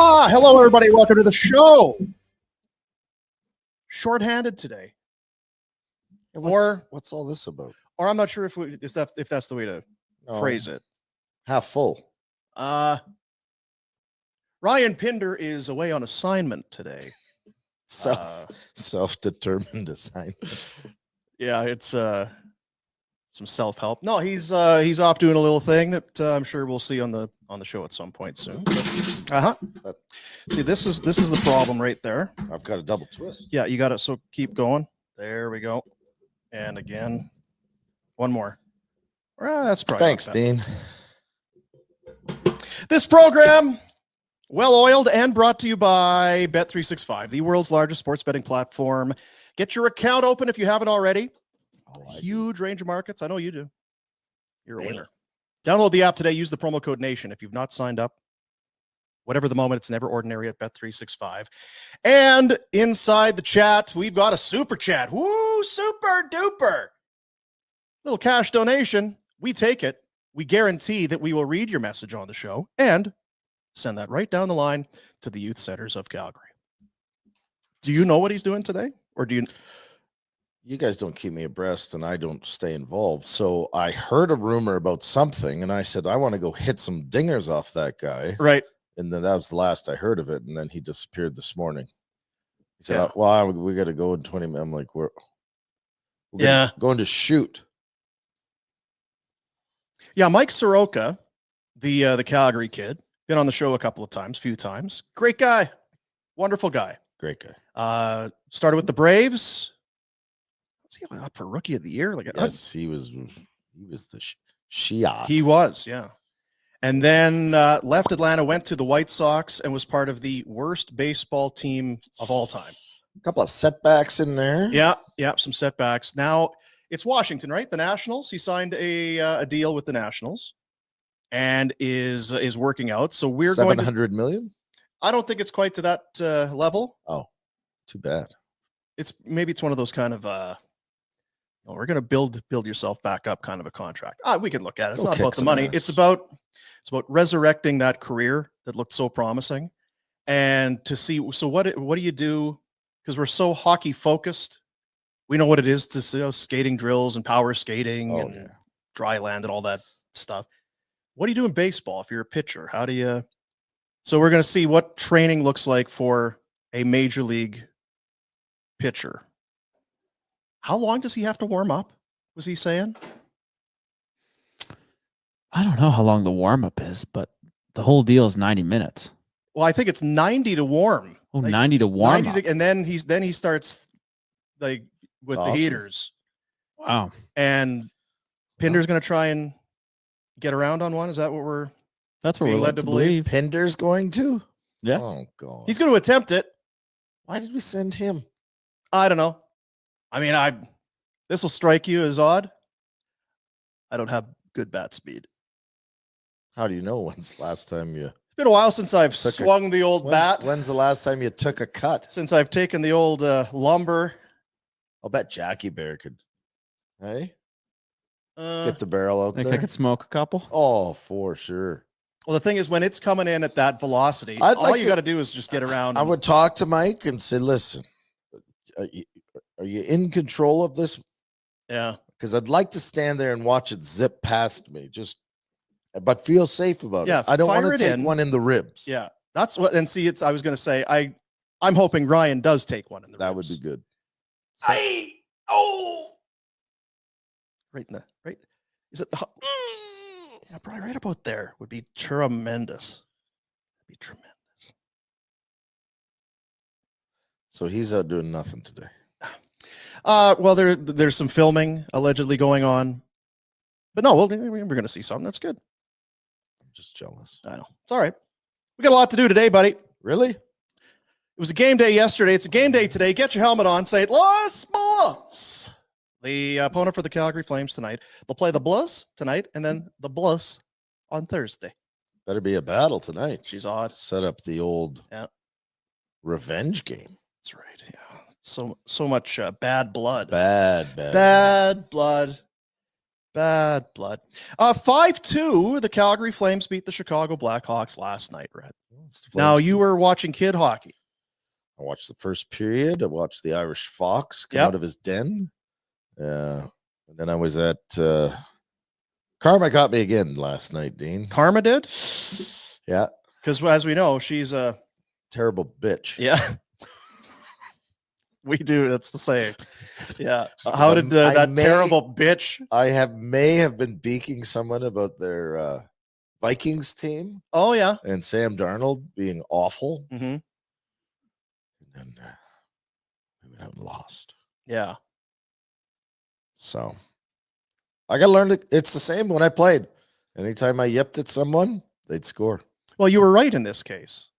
Hello, everybody. Welcome to the show. Short-handed today. What's all this about? Or I'm not sure if that's the way to phrase it. Half full. Ryan Pinder is away on assignment today. Self-determined assignment. Yeah, it's some self-help. No, he's off doing a little thing that I'm sure we'll see on the show at some point soon. See, this is the problem right there. I've got a double twist. Yeah, you got it. So keep going. There we go. And again, one more. That's probably. Thanks, Dean. This program, well-oiled and brought to you by Bet365, the world's largest sports betting platform. Get your account open if you haven't already. Huge range of markets. I know you do. You're a winner. Download the app today. Use the promo code NATION if you've not signed up. Whatever the moment, it's never ordinary at Bet365. And inside the chat, we've got a super chat. Woo, super duper. Little cash donation. We take it. We guarantee that we will read your message on the show and send that right down the line to the youth centers of Calgary. Do you know what he's doing today? Or do you? You guys don't keep me abreast and I don't stay involved. So I heard a rumor about something and I said, I want to go hit some dingers off that guy. Right. And then that was the last I heard of it. And then he disappeared this morning. He said, well, we got to go in 20 minutes. I'm like, we're going to shoot. Yeah, Mike Soroka, the Calgary kid, been on the show a few times. Great guy. Wonderful guy. Great guy. Started with the Braves. Was he up for Rookie of the Year? Yes, he was the Shia. He was, yeah. And then left Atlanta, went to the White Sox, and was part of the worst baseball team of all time. A couple of setbacks in there. Yeah, some setbacks. Now it's Washington, right? The Nationals. He signed a deal with the Nationals, and is working out. So we're going to $700 million. I don't think it's quite to that level. Oh, too bad. Maybe it's one of those kind of we're going to build yourself back up kind of a contract. We can look at it. It's not about the money. It's about resurrecting that career that looked so promising, and to see. So what do you do? Because we're so hockey focused, we know what it is to skating drills and power skating and dry land and all that stuff. What do you do in baseball if you're a pitcher? How do you? So we're going to see what training looks like for a major league pitcher. How long does he have to warm up? Was he saying? I don't know how long the warm-up is, but the whole deal is 90 minutes. Well, I think it's 90 to warm. Oh, 90 to warm up. And then he starts with the heaters. Wow. And Pinder's going to try and get around on one. Is that what that's what we're led to believe? Pinder's going to? Yeah. Oh, God. He's going to attempt it. Why did we send him? I don't know. I mean, this will strike you as odd. I don't have good bat speed. How do you know? When's the last time you? It's been a while since I've swung the old bat. When's the last time you took a cut? Since I've taken the old lumber. I'll bet Jackie Bear could. Hey, get the barrel out there. I could smoke a couple. Oh, for sure. Well, the thing is, when it's coming in at that velocity, all you got to do is just get around. I would talk to Mike and say, "Listen, are you in control of this?" Yeah, because I'd like to stand there and watch it zip past me, but feel safe about it. I don't want to take one in the ribs. Yeah, that's what. And see, I was going to say, I'm hoping Ryan does take one in the ribs. That would be good. Right in the right. Is it the? Yeah, probably right about there would be tremendous. That'd be tremendous. So he's out doing nothing today. Well, there's some filming allegedly going on, but no, we're going to see something. That's good. I'm just jealous. I know. It's all right. We got a lot to do today, buddy. Really? It was a game day yesterday. It's a game day today. Get your helmet on. St. Louis Blues. The opponent for the Calgary Flames tonight. They'll play the Blues tonight and then the Blues on Thursday. Better be a battle tonight. She's odd. Set up the old revenge game. That's right. Yeah. So much bad blood. Bad blood. Bad blood. 5-2, the Calgary Flames beat the Chicago Blackhawks last night, Red. Now, you were watching kid hockey. I watched the first period. I watched the Irish Fox come out of his den. And then I was at Karma got me again last night, Dean. Karma did? Yeah. Because as we know, she's a terrible bitch. Yeah. We do. That's the same. Yeah. How did that terrible bitch? I may have been beaking someone about their Vikings team. Oh, yeah. And Sam Darnold being awful. Mm-hmm. And then we went out and lost. Yeah. So I got to learn it's the same when I played. Anytime I yipped at someone, they'd score. Well, you were right in this case.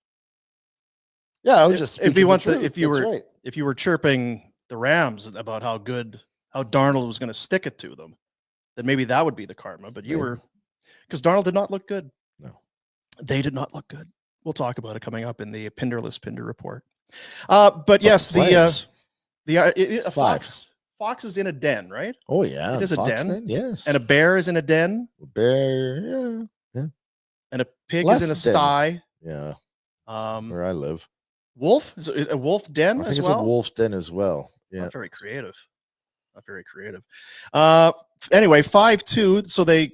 Yeah, I was just if you were chirping the Rams about how Darnold was going to stick it to them, then maybe that would be the karma. But you were, because Darnold did not look good. No, they did not look good. We'll talk about it coming up in the Pinder Report. But yes, Fox is in a den, right? Oh yeah, it is a den. Yes, and a bear is in a den. A bear, yeah. And a pig is in a sty. Yeah, where I live. Wolf? Is it a wolf den I think it's a wolf's den as well. Yeah. Not very creative. Anyway, 5-2. So they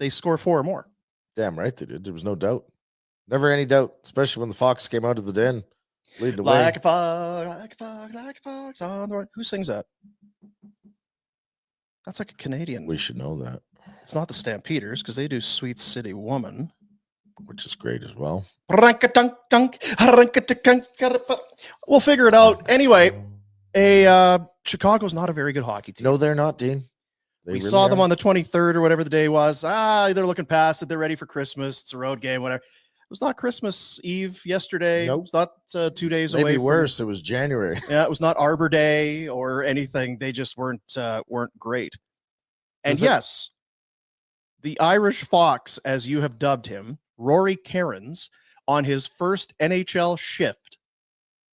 score 4 or more. Damn right they did. There was no doubt. Never any doubt, especially when the fox came out of the den. Leading the way. Like a fox on the right. Who sings that? That's like a Canadian. We should know that. It's not the Stampeders because they do Sweet City Woman, which is great as well. We'll figure it out. Anyway, Chicago's not a very good hockey team. No, they're not, Dean. We saw them on the 23rd or whatever the day was. They're looking past it. They're ready for Christmas. It's a road game, whatever. It was not Christmas Eve yesterday. Nope. It was not 2 days away. Maybe worse. It was January. Yeah, it was not Arbor Day or anything. They just weren't great. And yes, the Irish Fox, as you have dubbed him, Rory Kerins, on his first NHL shift,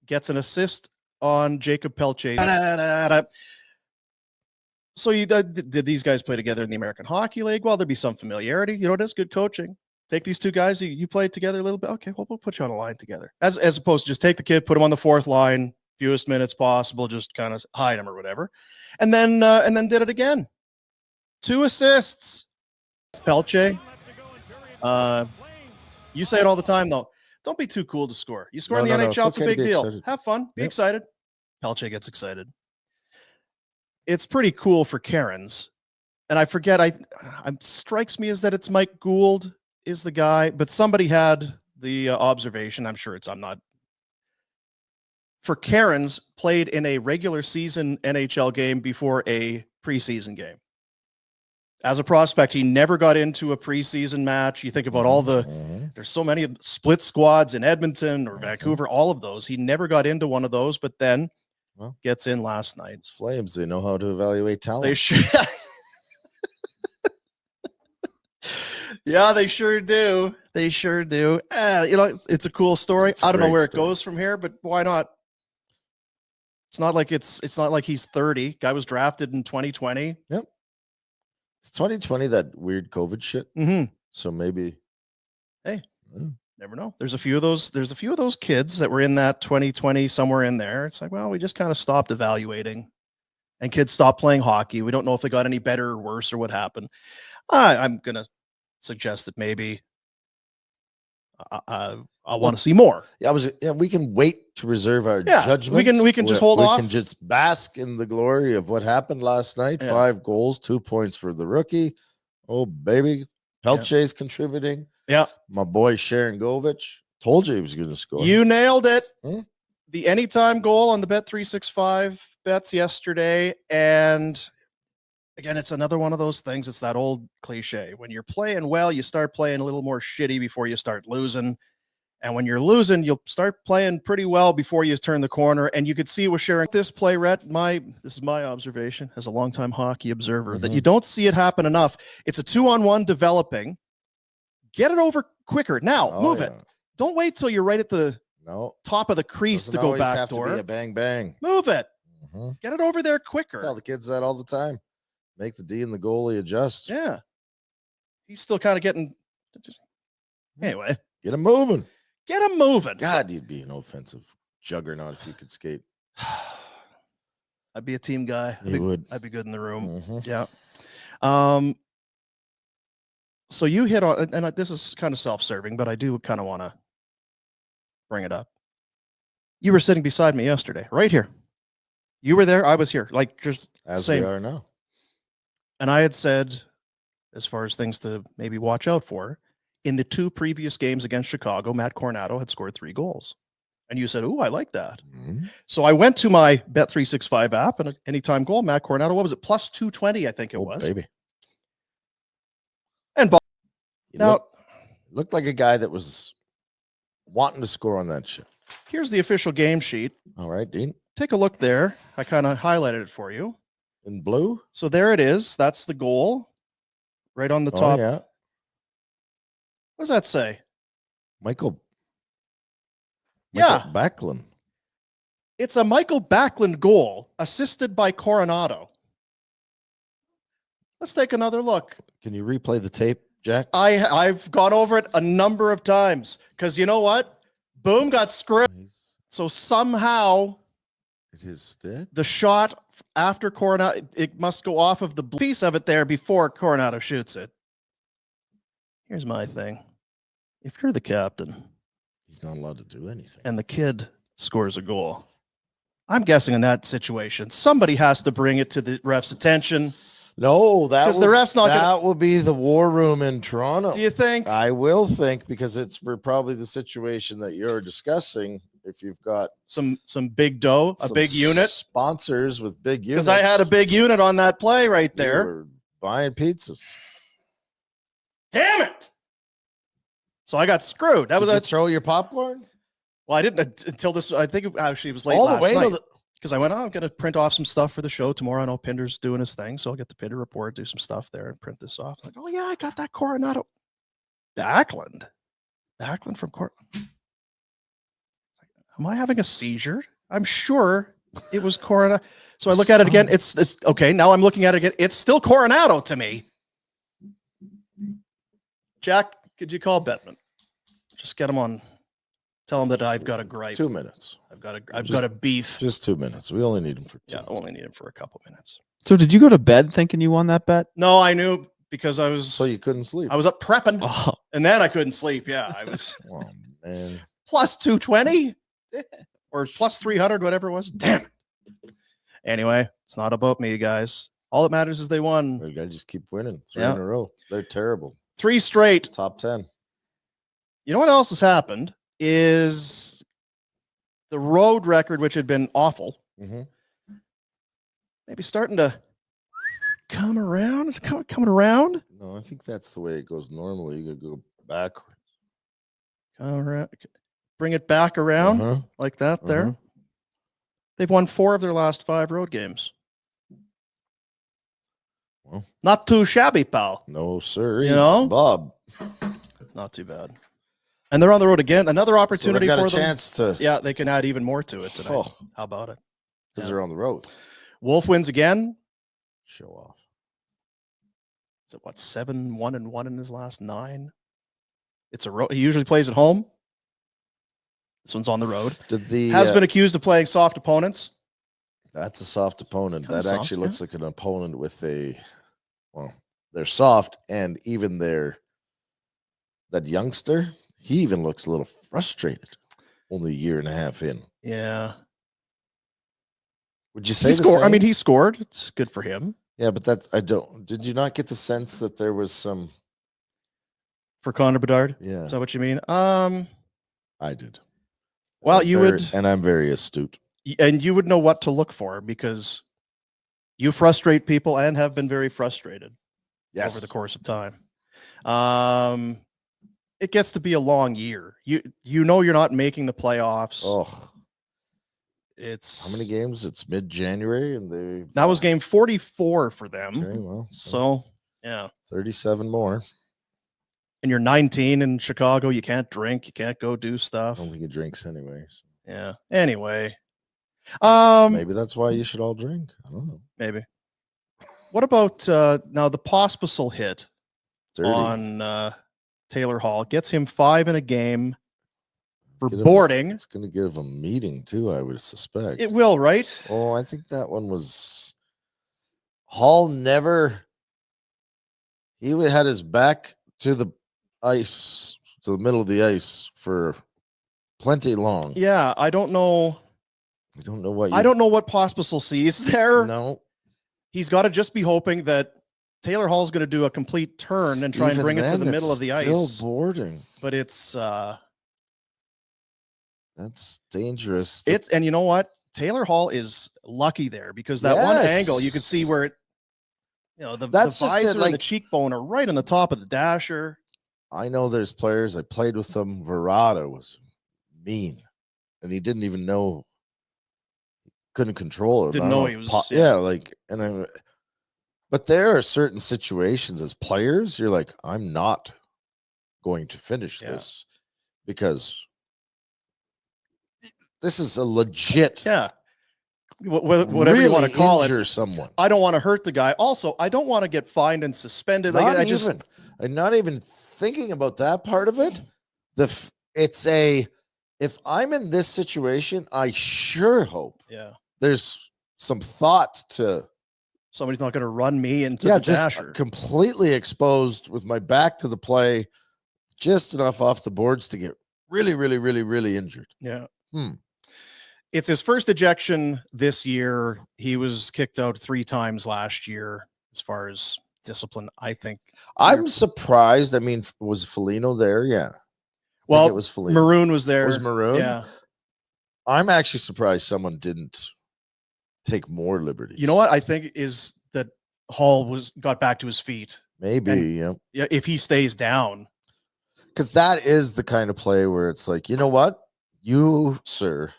gets an assist on Jacob Pelche. So did these guys play together in the American Hockey League? Well, there'd be some familiarity. You know, that's good coaching. Take these two guys, you played together a little bit. Okay, well, we'll put you on a line together. As opposed to just take the kid, put him on the fourth line, fewest minutes possible, just kind of hide him or whatever. And then did it again. 2 assists. It's Pelche. You say it all the time, though. Don't be too cool to score. You score in the NHL, it's a big deal. Excited. Have fun. Be excited. Pelche gets excited. It's pretty cool for Kerins. And I forget, strikes me as that it's Mike Gould is the guy, but somebody had the observation. I'm sure I'm not. For Kerins, played in a regular season NHL game before a preseason game. As a prospect, he never got into a preseason match. You think about all there's so many split squads in Edmonton or Vancouver, all of those. He never got into one of those, but then gets in last night. It's Flames. They know how to evaluate talent. They should. Yeah, they sure do. They sure do. It's a cool story. I don't know where it goes from here, but why not? It's not like he's 30. Guy was drafted in 2020. Yep. It's 2020, that weird COVID shit. Mm-hmm. So maybe. Hey, never know. There's a few of those kids that were in that 2020 somewhere in there. It's like, well, we just kind of stopped evaluating, and kids stopped playing hockey. We don't know if they got any better or worse or what happened. I'm gonna suggest that maybe I want to see more. We can wait to reserve our judgment. We can just hold off. We can just bask in the glory of what happened last night. 5 goals, 2 points for the rookie. Oh baby, Pelche's contributing. Yeah, my boy Sharon Govich told you he was going to score. You nailed it. The anytime goal on the Bet365 bets yesterday, and again, it's another one of those things. It's that old cliche. When you're playing well, you start playing a little more shitty before you start losing. And when you're losing, you'll start playing pretty well before you turn the corner. And you could see with sharing this play, Rhett, this is my observation as a longtime hockey observer, that you don't see it happen enough. It's a 2-on-1 developing. Get it over quicker. Now, move it. Don't wait till you're right at the top of the crease to go back door. To be a bang, bang. Move it. Get it over there quicker. I tell the kids that all the time. Make the D and the goalie adjust. Yeah. He's still kind of getting. Anyway, Get him moving. get him moving. God, you'd be an offensive juggernaut if you could skate. I'd be a team guy. You would. I'd be good in the room. Mhm. Yeah. So you hit on, and this is kind of self-serving, but I do kind of want to bring it up. You were sitting beside me yesterday, right here. You were there. I was here, like just As same. we are now. And I had said, as far as things to maybe watch out for, in the 2 previous games against Chicago, Matt Coronado had scored 3 goals. And you said, "Ooh, I like that." Mhm. So I went to my Bet365 app, and anytime goal, Matt Coronado, what was it? Plus 220, I think it was. Baby. And He now, looked like a guy that was wanting to score on that shit. here's the official game sheet. All right, Dean. Take a look there. I kind of highlighted it for you. In blue. So there it is. That's the goal right on the top. Oh, yeah. What does that say? Michael Yeah. Backlund. It's a Michael Backlund goal assisted by Coronado. Let's take another look. Can you replay the tape, Jack? I've gone over it a number of times because you know what? Boom got screwed. So somehow It is dead. the shot after Coronado, it must go off of the piece of it there before Coronado shoots it. Here's my thing. If you're the captain He's not allowed to do anything. and the kid scores a goal, I'm guessing in that situation, somebody has to bring it to the ref's attention. No, that 'Cause the ref's not gonna- that will be the war room in Toronto. Do you think? I will think, because it's for probably the situation that you're discussing. If you've got Some big dough, a some big unit? sponsors with big units, Because I had a big unit on that play right you there. were buying pizzas. Damn it! So I got screwed. That Did was you a throw your popcorn well. I didn't until this. I think it actually was late all the last way night. to the. Because I went, I'm going to print off some stuff for the show tomorrow. I know Pinder's doing his thing, so I'll get the Pinder Report, do some stuff there, and print this off. Like, oh yeah, I got that Coronado. Backlund from Cortland. Am I having a seizure? I'm sure it was Coronado. So I look at it again. It's okay. Now I'm looking at it again. It's still Coronado to me. Jack, could you call Bettman? Just get him on. Tell him that I've got a gripe. 2 minutes. I've got a beef. Just 2 minutes. We only need him for 2. Yeah, I only need him for a couple minutes. So did you go to bed thinking you won that bet? No, I knew because I was So you couldn't sleep. I was up prepping, Oh, and then I couldn't sleep. Yeah, I was Oh man. plus 220 or plus 300, whatever it was. Damn it. Anyway, it's not about me, guys. All that matters is they won We gotta just keep winning 3 Yeah. in a row. They're terrible. 3 straight. Top 10. You know what else has happened is the road record, which had been awful, Mm-hmm. maybe starting to come around. Is it coming around? No, I think that's the way it goes normally. You gotta go back. Come around. Bring it back around Uh-huh. like that there. They've won 4 of their last 5 road games. Well, Not too shabby, pal. no, sir. You know? Bob. Not too bad. And they're on the road again. Another So opportunity they've got for a them. chance to. Yeah, they can add even more to it tonight. Oh, How about it? because Yeah. they're on the road. Wolf wins again. Show off. Is it what 7-1-1 in his last 9? It's a road. He usually plays at home. This one's on the road. Did the Has been accused of playing soft opponents. That's a soft opponent. Kinda That soft, actually yeah. looks like an opponent with a. Well, they're soft, and even that youngster, he even looks a little frustrated. Only a year and a half in. Yeah. Would you say He the scored. I same? mean, he scored. It's good for him. Yeah, but that's I don't. Did you not get the sense that there was some? For Connor Bedard. Yeah, Is that what you mean? I did. Well, I'm you very- would, and I'm very astute. and you would know what to look for because you frustrate people and have been very frustrated over the course of time. It gets to be a long year. You know you're not making the playoffs. Oh, It's how many games? It's mid-January, and they that was game 44 for them. Okay, well, So yeah, 37 more. and you're 19 in Chicago. You can't drink. You can't go do I stuff. don't think he drinks anyway. Yeah. Anyway, Maybe that's why you should all drink. I don't know. maybe. What about now the Pospisil hit 30. on Taylor Hall? Gets him 5 in a game for Get him- boarding. It's going to give him a meeting too, I would suspect. It will, right? Oh, I think that one was Hall never. He had his back to the ice, to the middle of the ice for plenty long. Yeah, I don't know. I don't know what. I don't know what Pospisil sees there. No, He's got to just be hoping that Taylor Hall's going to do a complete turn and try and even bring it to then, the middle it's of the still ice. boarding. But it's That's dangerous. and you know what? Taylor Hall is lucky there because that one angle you could see Yes. where it, the That's just visor it, and the like- cheekbone are right on the top of the dasher. I know there's players. I played with them. Verrata was mean, and he didn't even know. Couldn't control it. Didn't I don't know he if was- yeah, like, and I. But there are certain situations as players, you're like, I'm not going to finish Yeah. this because this is a legit. Yeah. Whatever you want to really call it. injure someone. I don't want to hurt the guy. Also, I don't want to get fined and suspended. Like, Not I even. just, I'm not even thinking about that part of it. It's a. If I'm in this situation, I sure hope yeah, there's some thought to somebody's not going to run me into the just dasher. completely exposed with my back to the play, just enough off the boards to get really, really, really, really injured. Yeah. Hmm. It's his first ejection this year. He was kicked out 3 times last year as far as discipline, I think. I'm surprised. I mean, was Foligno there? Yeah. I think Well, it was Foligno. Maroon was there. Was Maroon? Yeah. I'm actually surprised someone didn't take more liberties. You know what I think is that Hall got back to his feet. Maybe, yeah. Yeah, if he stays down. Because that is the kind of play where it's like, you know what? You, sir,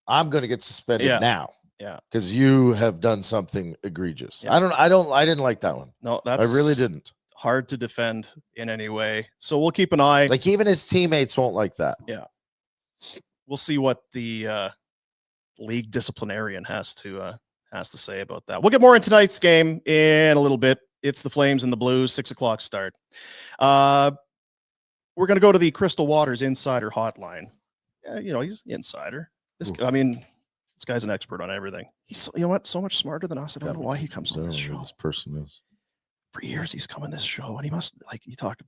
I'm going to get suspended Yeah. now. Yeah. Because you have done something egregious. Yeah. I didn't like that one. No, that's I really didn't. hard to defend in any way. So we'll keep an eye. Like, even his teammates won't like that. We'll see what the league disciplinarian has to say about that. We'll get more in tonight's game in a little bit. It's the Flames and the Blues, 6:00 start. We're going to go to the Crystal Waters Insider Hotline. Yeah, he's an insider. This guy's an expert on everything. He's, you know what, so much smarter than us. I don't know why he comes on this show. This person is. For years he's come on this show, and he must, like, you talk,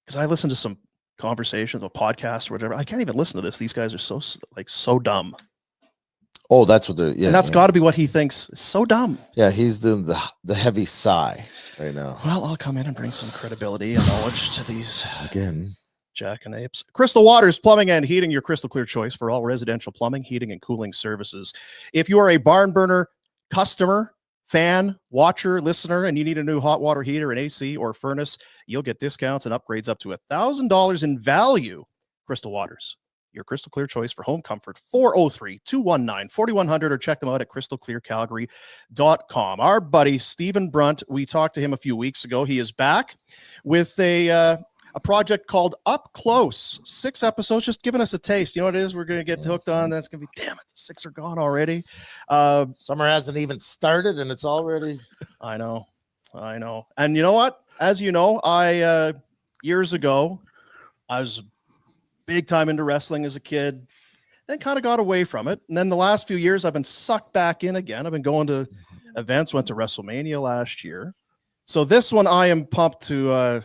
because I listen to some conversations or podcasts or whatever. I can't even listen to this. These guys are so dumb. Oh, that's what they're. Yeah, and that's got to be what he thinks is so dumb. Yeah, he's doing the heavy sigh right now. Well, I'll come in and bring some credibility and knowledge to these Again. jackanapes. Crystal Waters Plumbing and Heating, your crystal clear choice for all residential plumbing, heating, and cooling services. If you are a barn burner customer, fan, watcher, listener, and you need a new hot water heater, an AC, or furnace, you'll get discounts and upgrades up to $1,000 in value. Crystal Waters, your crystal clear choice for home comfort. 403-219-4100, or check them out at crystalclearcalgary.com. Our buddy Stephen Brunt, we talked to him a few weeks ago. He is back with a project called Up Close. 6 episodes, just giving us a taste. You know what it is? We're going to get hooked on. That's going to be, damn it, the 6 are gone already. Summer hasn't even started and it's already. I know. And you know what? As you know, I years ago, I was big time into wrestling as a kid, then kind of got away from it. And then the last few years, I've been sucked back in again. I've been going to events, went to WrestleMania last year. So this one, I am pumped to,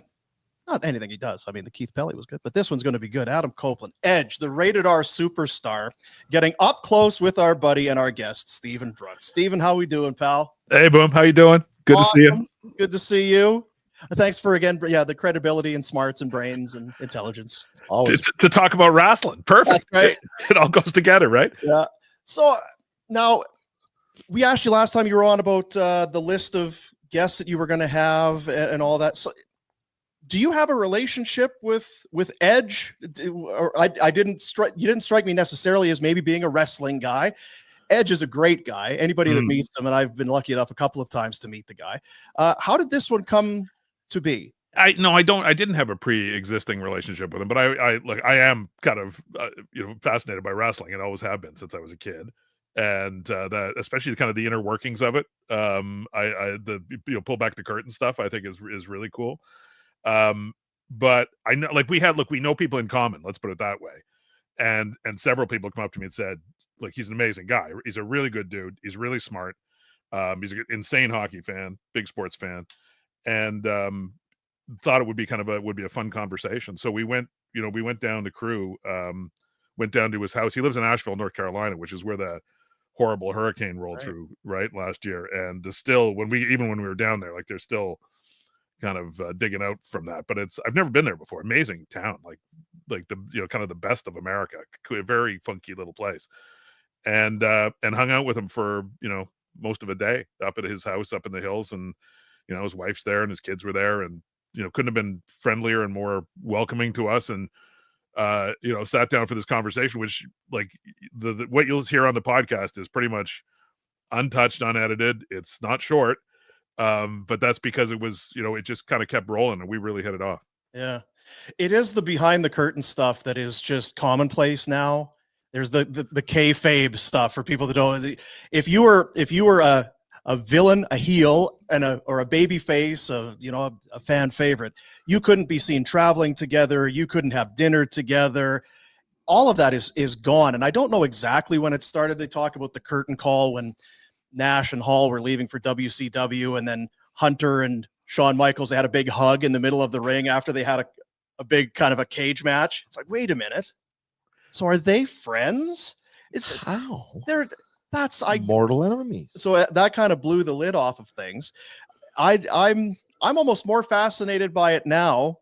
not anything he does. I mean, the Keith Pelly was good, but this one's going to be good. Adam Copeland, Edge, the rated R superstar, getting up close with our buddy and our guest, Stephen Brunt. Stephen, how we doing, pal? Hey, Boom. How you doing? Good to see you. Good to see you. Thanks for, again, the credibility and smarts and brains and intelligence. Always. To talk about wrestling. Perfect. That's right. It all goes together, right? Yeah. So now, we asked you last time you were on about the list of guests that you were going to have and all that. So, do you have a relationship with Edge? Or you didn't strike me necessarily as maybe being a wrestling guy. Edge is a great guy. Anybody that meets him, and I've been lucky enough a couple of times to meet the guy. How did this one come to be? I didn't have a pre-existing relationship with him, but I am kind of fascinated by wrestling and always have been since I was a kid. and that especially kind of the inner workings of it. Pull back the curtain stuff I think is really cool. But I know, like, we know people in common. Let's put it that way. And several people come up to me and said, like, he's an amazing guy. He's a really good dude. He's really smart. He's an insane hockey fan, big sports fan, and thought it would be a fun conversation. So we went down to Crew, went down to his house. He lives in Asheville, North Carolina, which is where the horrible hurricane rolled through last year. And when we were down there, like, they're still kind of digging out from that. But I've never been there before. Amazing town, like the kind of the best of America. A very funky little place. And hung out with him for most of a day up at his house up in the hills, and his wife's there and his kids were there, and couldn't have been friendlier and more welcoming to us, and sat down for this conversation, which, like, the what you'll hear on the podcast is pretty much untouched, unedited. It's not short, but that's because it was it just kind of kept rolling, and we really hit it off. Yeah, it is the behind the curtain stuff that is just commonplace now. There's the kayfabe stuff for people that don't. If you were a villain, a heel, or a baby face, a fan favorite, you couldn't be seen traveling together. You couldn't have dinner together. All of that is gone. And I don't know exactly when it started. They talk about the curtain call when Nash and Hall were leaving for WCW, and then Hunter and Shawn Michaels, they had a big hug in the middle of the ring after they had a big kind of a cage match. It's like, wait a minute. So are they friends? How? That's mortal enemies. So that kind of blew the lid off of things. I'm almost more fascinated by it now,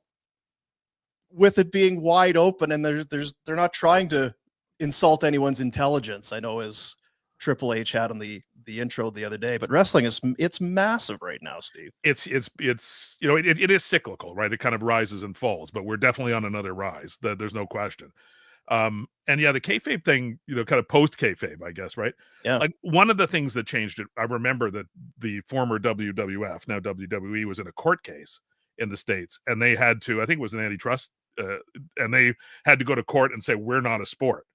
with it being wide open, and they're not trying to insult anyone's intelligence. I know, as Triple H had on the intro the other day, but wrestling it's massive right now, Steve. It's it is cyclical, right? It kind of rises and falls, but we're definitely on another rise. There's no question. And yeah, the kayfabe thing, kind of post kayfabe, I guess, right? Yeah. Like, one of the things that changed it, I remember that the former WWF, now WWE, was in a court case in the States, and they had to, I think it was an antitrust, and they had to go to court and say, we're not a sport.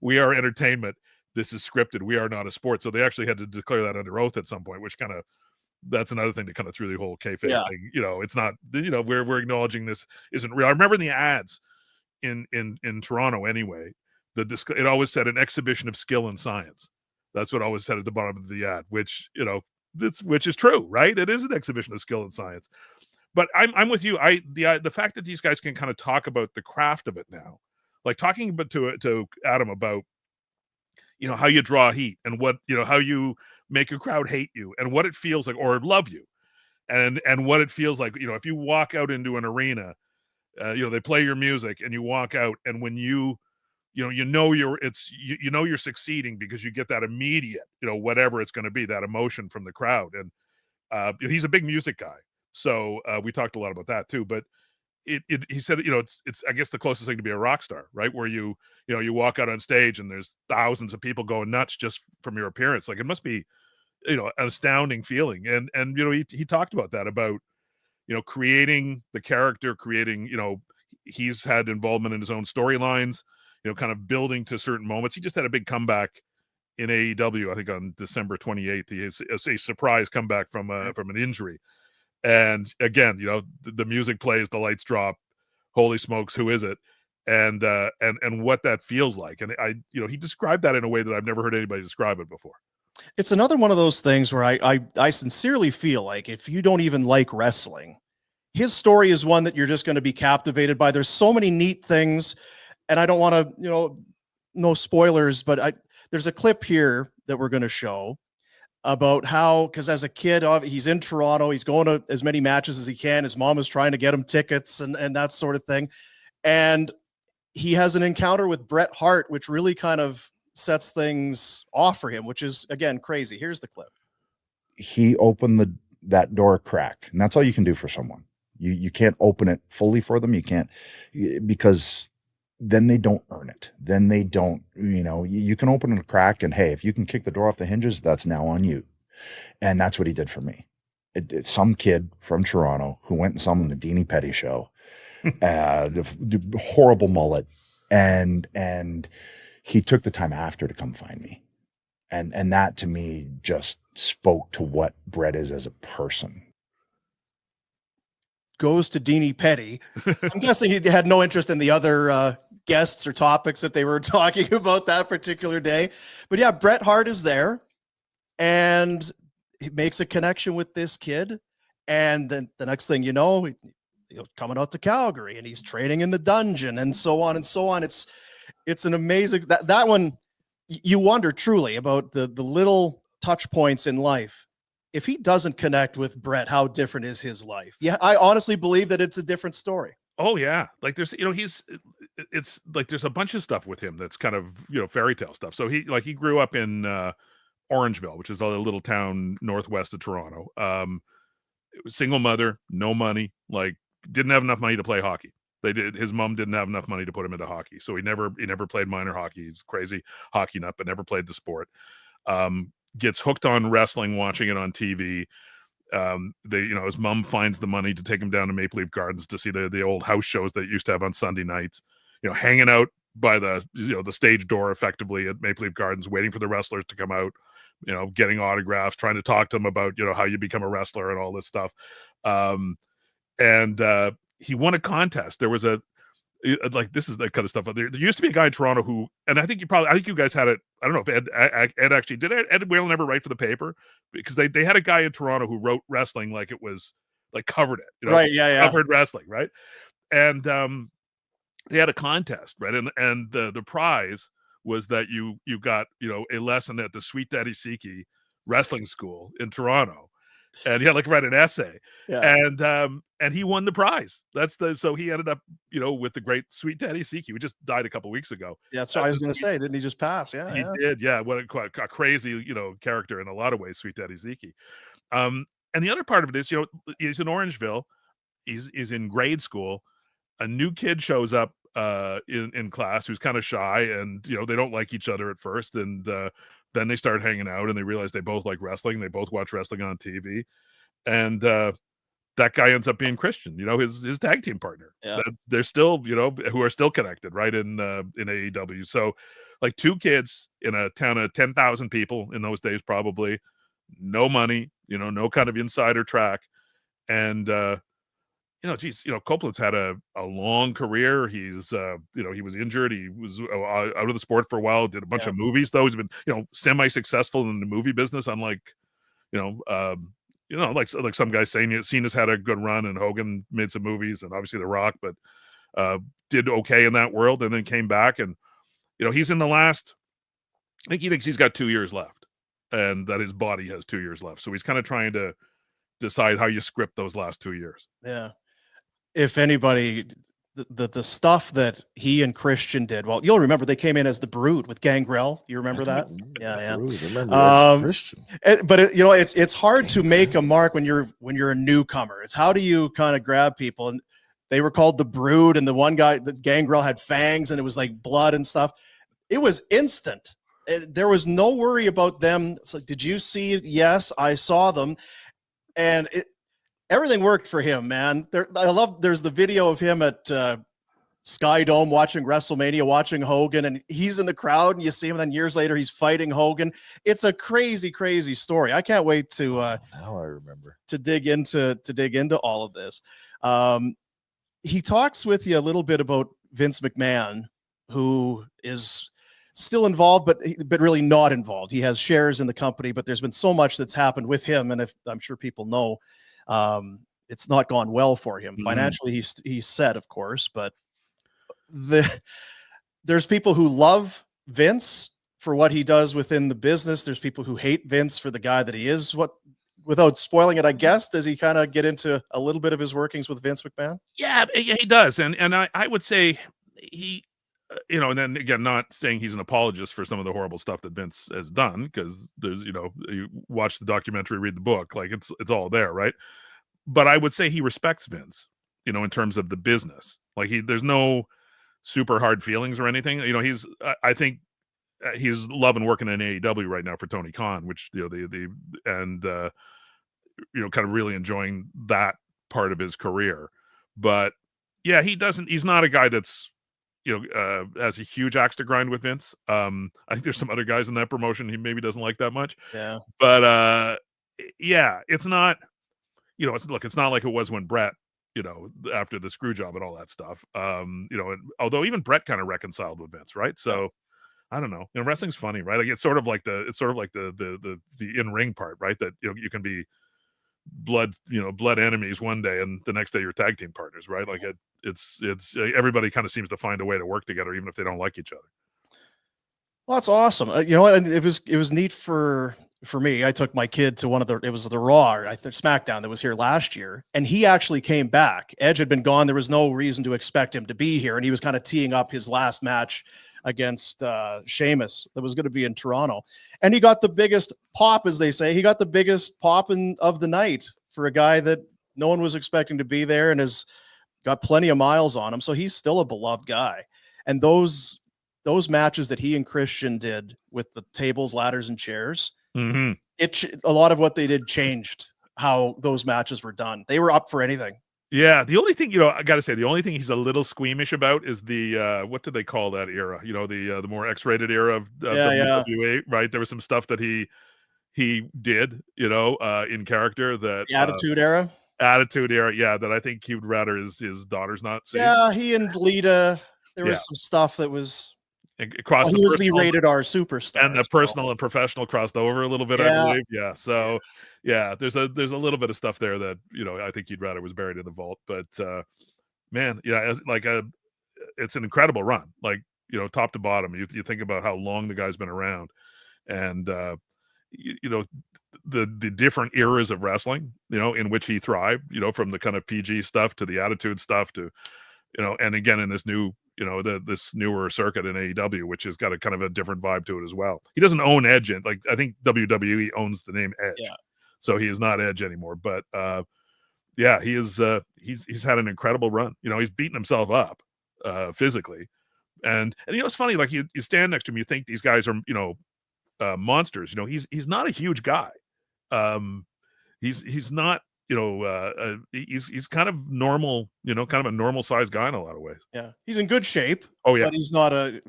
We are entertainment. This is scripted. We are not a sport. So they actually had to declare that under oath at some point, which that's another thing that kind of threw the whole kayfabe thing. It's not, we're acknowledging this isn't real. I remember in the ads in Toronto anyway, it always said an exhibition of skill and science. That's what always said at the bottom of the ad, which which is true, right? It is an exhibition of skill and science. But I'm with you. The fact that these guys can kind of talk about the craft of it now, like talking about to Adam about how you draw heat, and what how you make a crowd hate you, and what it feels like, or love you, and what it feels like if you walk out into an arena. They play your music and you walk out, and when you're succeeding because you get that immediate, whatever it's going to be, that emotion from the crowd. And he's a big music guy, so we talked a lot about that too. But he said, it's I guess the closest thing to be a rock star, right? Where you walk out on stage and there's thousands of people going nuts just from your appearance. Like, it must be, an astounding feeling. And he talked about that, about creating the character, he's had involvement in his own storylines, kind of building to certain moments. He just had a big comeback in AEW, I think on December 28th. He has a surprise comeback from an injury. And again, the music plays, the lights drop. Holy smokes, who is it? And what that feels like. And he described that in a way that I've never heard anybody describe it before. It's another one of those things where I sincerely feel like, if you don't even like wrestling, his story is one that you're just going to be captivated by. There's so many neat things, and I don't want to, no spoilers, but there's a clip here that we're going to show about how, because as a kid, he's in Toronto, he's going to as many matches as he can. His mom is trying to get him tickets and that sort of thing. And he has an encounter with Bret Hart, which really kind of sets things off for him, which is, again, crazy. Here's the clip. He opened that door crack, and that's all you can do for someone. You can't open it fully for them. You can't, because then they don't earn it. Then they don't, you can open a crack, and hey, if you can kick the door off the hinges, that's now on you. And that's what he did for me. It's some kid from Toronto who went and saw him in the Deanie Petty show, the horrible mullet. And he took the time after to come find me. And that to me just spoke to what Brett is as a person. Goes to Deanie Petty. I'm guessing he had no interest in the other guests or topics that they were talking about that particular day. But yeah, Bret Hart is there and he makes a connection with this kid. And then the next thing you know, coming out to Calgary and he's training in the dungeon and so on and so on. It's an amazing that one. You wonder truly about the little touch points in life. If he doesn't connect with Bret, how different is his life? Yeah, I honestly believe that it's a different story. Oh yeah, like there's it's like there's a bunch of stuff with him that's kind of fairy tale stuff. So he grew up in Orangeville, which is a little town northwest of Toronto. Single mother, no money, like didn't have enough money to play hockey. His mom didn't have enough money to put him into hockey, so he never played minor hockey. He's crazy hockey nut, but never played the sport. Gets hooked on wrestling, watching it on TV. His mom finds the money to take him down to Maple Leaf Gardens to see the old house shows that used to have on Sunday nights. Hanging out by the stage door effectively at Maple Leaf Gardens, waiting for the wrestlers to come out. Getting autographs, trying to talk to them about how you become a wrestler and all this stuff. He won a contest. There was this is that kind of stuff. There used to be a guy in Toronto who, and I think you guys had it. I don't know if Ed actually did. Ed Whalen ever write for the paper, because they had a guy in Toronto who wrote wrestling like it was like covered it, right? Yeah, covered wrestling, right? And they had a contest, right? And the prize was that you got a lesson at the Sweet Daddy Siki wrestling school in Toronto. And he had to write an essay, and he won the prize. So he ended up, with the great Sweet Daddy Siki, who just died a couple weeks ago. Yeah, that's what I was going to say. Didn't he just pass? Yeah, he did. Yeah, what a crazy, character in a lot of ways, Sweet Daddy Siki. And the other part of it is, he's in Orangeville. He's in grade school. A new kid shows up in class who's kind of shy, and they don't like each other at first, and then they start hanging out and they realize they both like wrestling. They both watch wrestling on TV. And that guy ends up being Christian, his tag team partner. Yeah. They're still, who are still connected, right, in AEW. So two kids in a town of 10,000 people in those days, probably no money, no kind of insider track. And, Copeland's had a long career. He's, he was injured. He was out of the sport for a while, did a bunch of movies, though. He's been, semi-successful in the movie business, unlike, like some guys saying Cena's had a good run and Hogan made some movies and obviously The Rock, but did okay in that world and then came back. And, he's in the last, I think he thinks he's got 2 years left and that his body has 2 years left. So he's kind of trying to decide how you script those last 2 years. Yeah. If anybody, the stuff that he and Christian did, well, you'll remember they came in as the Brood with Gangrel. You remember that? Yeah. Brood. I remember Christian. But it's hard to make a mark when you're a newcomer. It's how do you kind of grab people? And they were called the Brood, and the one guy, the Gangrel, had fangs and it was like blood and stuff. It was instant. There was no worry about them. So did you see? Yes, I saw them, and everything worked for him, man. There's the video of him at Sky Dome watching WrestleMania, watching Hogan, and he's in the crowd, and you see him. Then years later, he's fighting Hogan. It's a crazy, crazy story. I can't wait to now I remember to dig into all of this. He talks with you a little bit about Vince McMahon, who is still involved, but really not involved. He has shares in the company, but there's been so much that's happened with him, and if I'm sure people know. It's not gone well for him financially. He's set, of course, but there's people who love Vince for what he does within the business. There's people who hate Vince for the guy that he is. Without spoiling it, I guess, does he kind of get into a little bit of his workings with Vince McMahon? Yeah, he does. And I would say he, and then again, not saying he's an apologist for some of the horrible stuff that Vince has done, because there's, you watch the documentary, read the book, like it's all there, right? But I would say he respects Vince, in terms of the business. Like there's no super hard feelings or anything. I think he's loving working in AEW right now for Tony Khan, which kind of really enjoying that part of his career. But yeah, he's not a guy that's has a huge axe to grind with Vince. I think there's some other guys in that promotion he maybe doesn't like that much. Yeah. But yeah, it's not, it's not like it was when Brett, after the screw job and all that stuff. And although even Brett kind of reconciled with Vince, right? So I don't know. Wrestling's funny, right? Like it's sort of like the in-ring part, right? That you can be blood enemies one day and the next day you're tag team partners, right? Like it's everybody kind of seems to find a way to work together even if they don't like each other. Well, that's awesome. You know what? And it was neat for me. I took my kid to it was the Raw, I think SmackDown that was here last year, and he actually came back. Edge had been gone. There was no reason to expect him to be here, and he was kind of teeing up his last match against Sheamus that was going to be in Toronto, and he got the biggest pop, as they say. He got the biggest pop of the night for a guy that no one was expecting to be there, and has got plenty of miles on him. So he's still a beloved guy. And those matches that he and Christian did with the tables, ladders, and chairs, a lot of what they did changed how those matches were done. They were up for anything. Yeah, the only thing, I got to say, the only thing he's a little squeamish about is the what do they call that era? The more X-rated era of WWE, right? There was some stuff that he did, in character, that The Attitude Era. Yeah, that I think he would rather his daughters not see. Yeah, he and Lita. There was some stuff that was. He was the rated R superstar, and the personal and professional crossed over a little bit, I believe. Yeah, so there's a little bit of stuff there that I think you'd rather was buried in the vault. But man, it's an incredible run, like top to bottom. You think about how long the guy's been around, and the different eras of wrestling, in which he thrived, from the kind of PG stuff to the attitude stuff to, and again in this new. This newer circuit in AEW, which has got a kind of a different vibe to it as well. He doesn't own Edge, like I think WWE owns the name Edge, so he is not Edge anymore. But he is. He's had an incredible run. He's beaten himself up physically, and it's funny. Like you stand next to him, you think these guys are monsters. He's not a huge guy. He's not. He's kind of normal, kind of a normal sized guy in a lot of ways. Yeah, he's in good shape. Oh yeah, but he's not a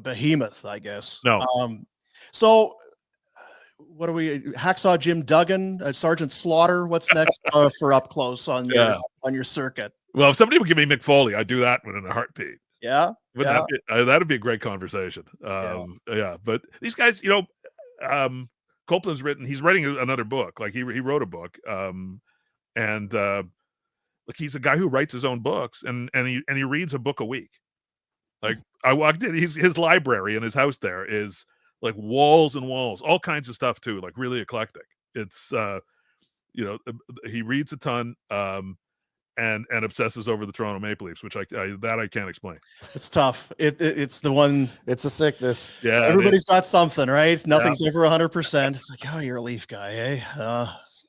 behemoth, I guess. No. So what are we? Hacksaw Jim Duggan, Sergeant Slaughter. What's next for up close on your circuit? Well, if somebody would give me Mick Foley, I'd do that one in a heartbeat. Yeah, that'd be a great conversation. But these guys, Copeland's he's writing another book. Like he wrote a book. Like he's a guy who writes his own books and he reads a book a week. Like I walked in, his library in his house there is like walls and walls, all kinds of stuff too, like really eclectic. It's he reads a ton and obsesses over the Toronto Maple Leafs, which I can't explain. It's tough. It's the one. It's a sickness. Yeah, everybody's got something, right? Nothing's ever 100%. It's like, oh, you're a Leaf guy, eh?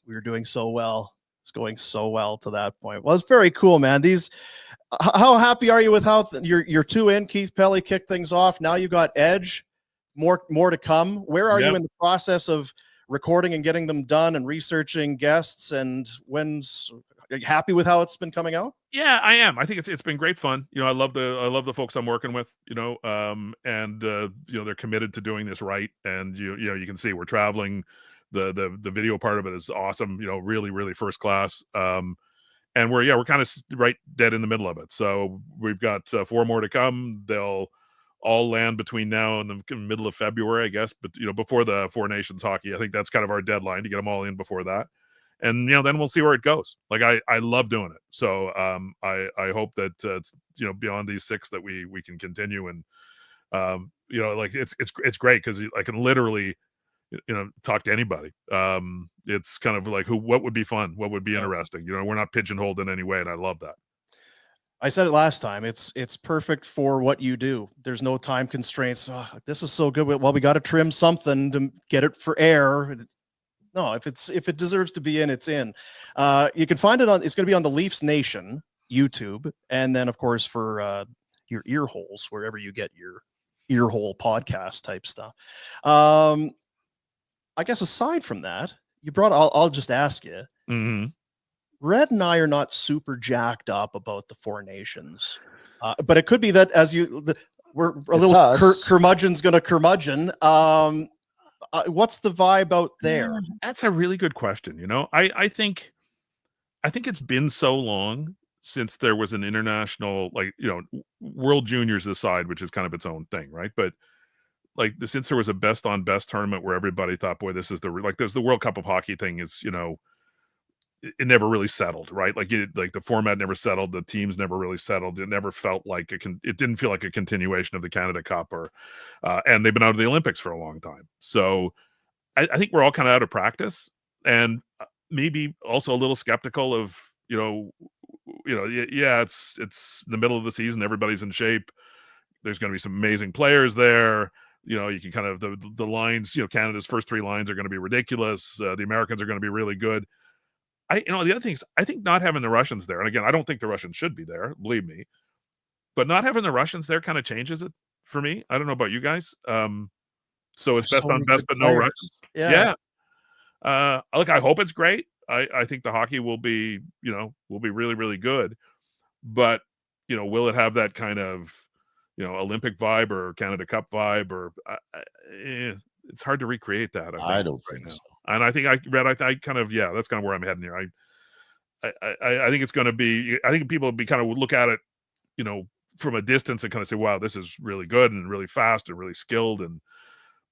We were doing so well. It's going so well to that point. Well, it's very cool, man. How happy are you with how your two in? Keith Pelly kicked things off. Now you got Edge. More to come. Where are you in the process of recording and getting them done and researching guests? And are you happy with how it's been coming out? Yeah, I am. I think it's been great fun. I love the folks I'm working with, and they're committed to doing this right. And you can see we're traveling. The video part of it is awesome. Really, really first class. And we're kind of right dead in the middle of it. So we've got 4 more to come. They'll all land between now and the middle of February, I guess. But before the Four Nations hockey, I think that's kind of our deadline to get them all in before that. And then we'll see where it goes. Like I love doing it. So I hope that it's beyond these 6 that we can continue. And like it's great because I can literally talk to anybody. It's kind of like what would be fun, what would be interesting. We're not pigeonholed in any way, and I love that. I said it last time. It's perfect for what you do. There's no time constraints. Oh, this is so good. Well, we got to trim something to get it for air. No, if it deserves to be in, it's in. You can find it it's going to be on the Leafs Nation YouTube, and then of course for your ear holes wherever you get your ear hole podcast type stuff. I guess aside from that, I'll just ask you. Mm-hmm. Red and I are not super jacked up about the Four Nations. But it could be that as we're a It's little us. curmudgeon's going to curmudgeon. What's the vibe out there? That's a really good question. I think it's been so long since there was an international, like, World Juniors aside, which is kind of its own thing, right? But like since there was a best on best tournament where everybody thought, boy, this is there's the World Cup of Hockey thing is, it never really settled, right? Like the format never settled, the teams never really settled. It never felt like it didn't feel like a continuation of the Canada Cup and they've been out of the Olympics for a long time. So I think we're all kind of out of practice, and maybe also a little skeptical of, it's the middle of the season, everybody's in shape. There's going to be some amazing players there. You can kind of the lines, Canada's first 3 lines are going to be ridiculous. The Americans are going to be really good. The other thing is, I think not having the Russians there, and again, I don't think the Russians should be there, believe me, but not having the Russians there kind of changes it for me. I don't know about you guys. So it's best on best, but no Russians. Yeah. Look, I hope it's great. I think the hockey will be really, really good, but will it have that kind of, Olympic vibe or Canada Cup vibe, or it's hard to recreate that. I don't think so. And I think I kind of, that's kind of where I'm heading here. I think it's going to be, I think people will be kind of look at it, from a distance and kind of say, wow, this is really good and really fast and really skilled.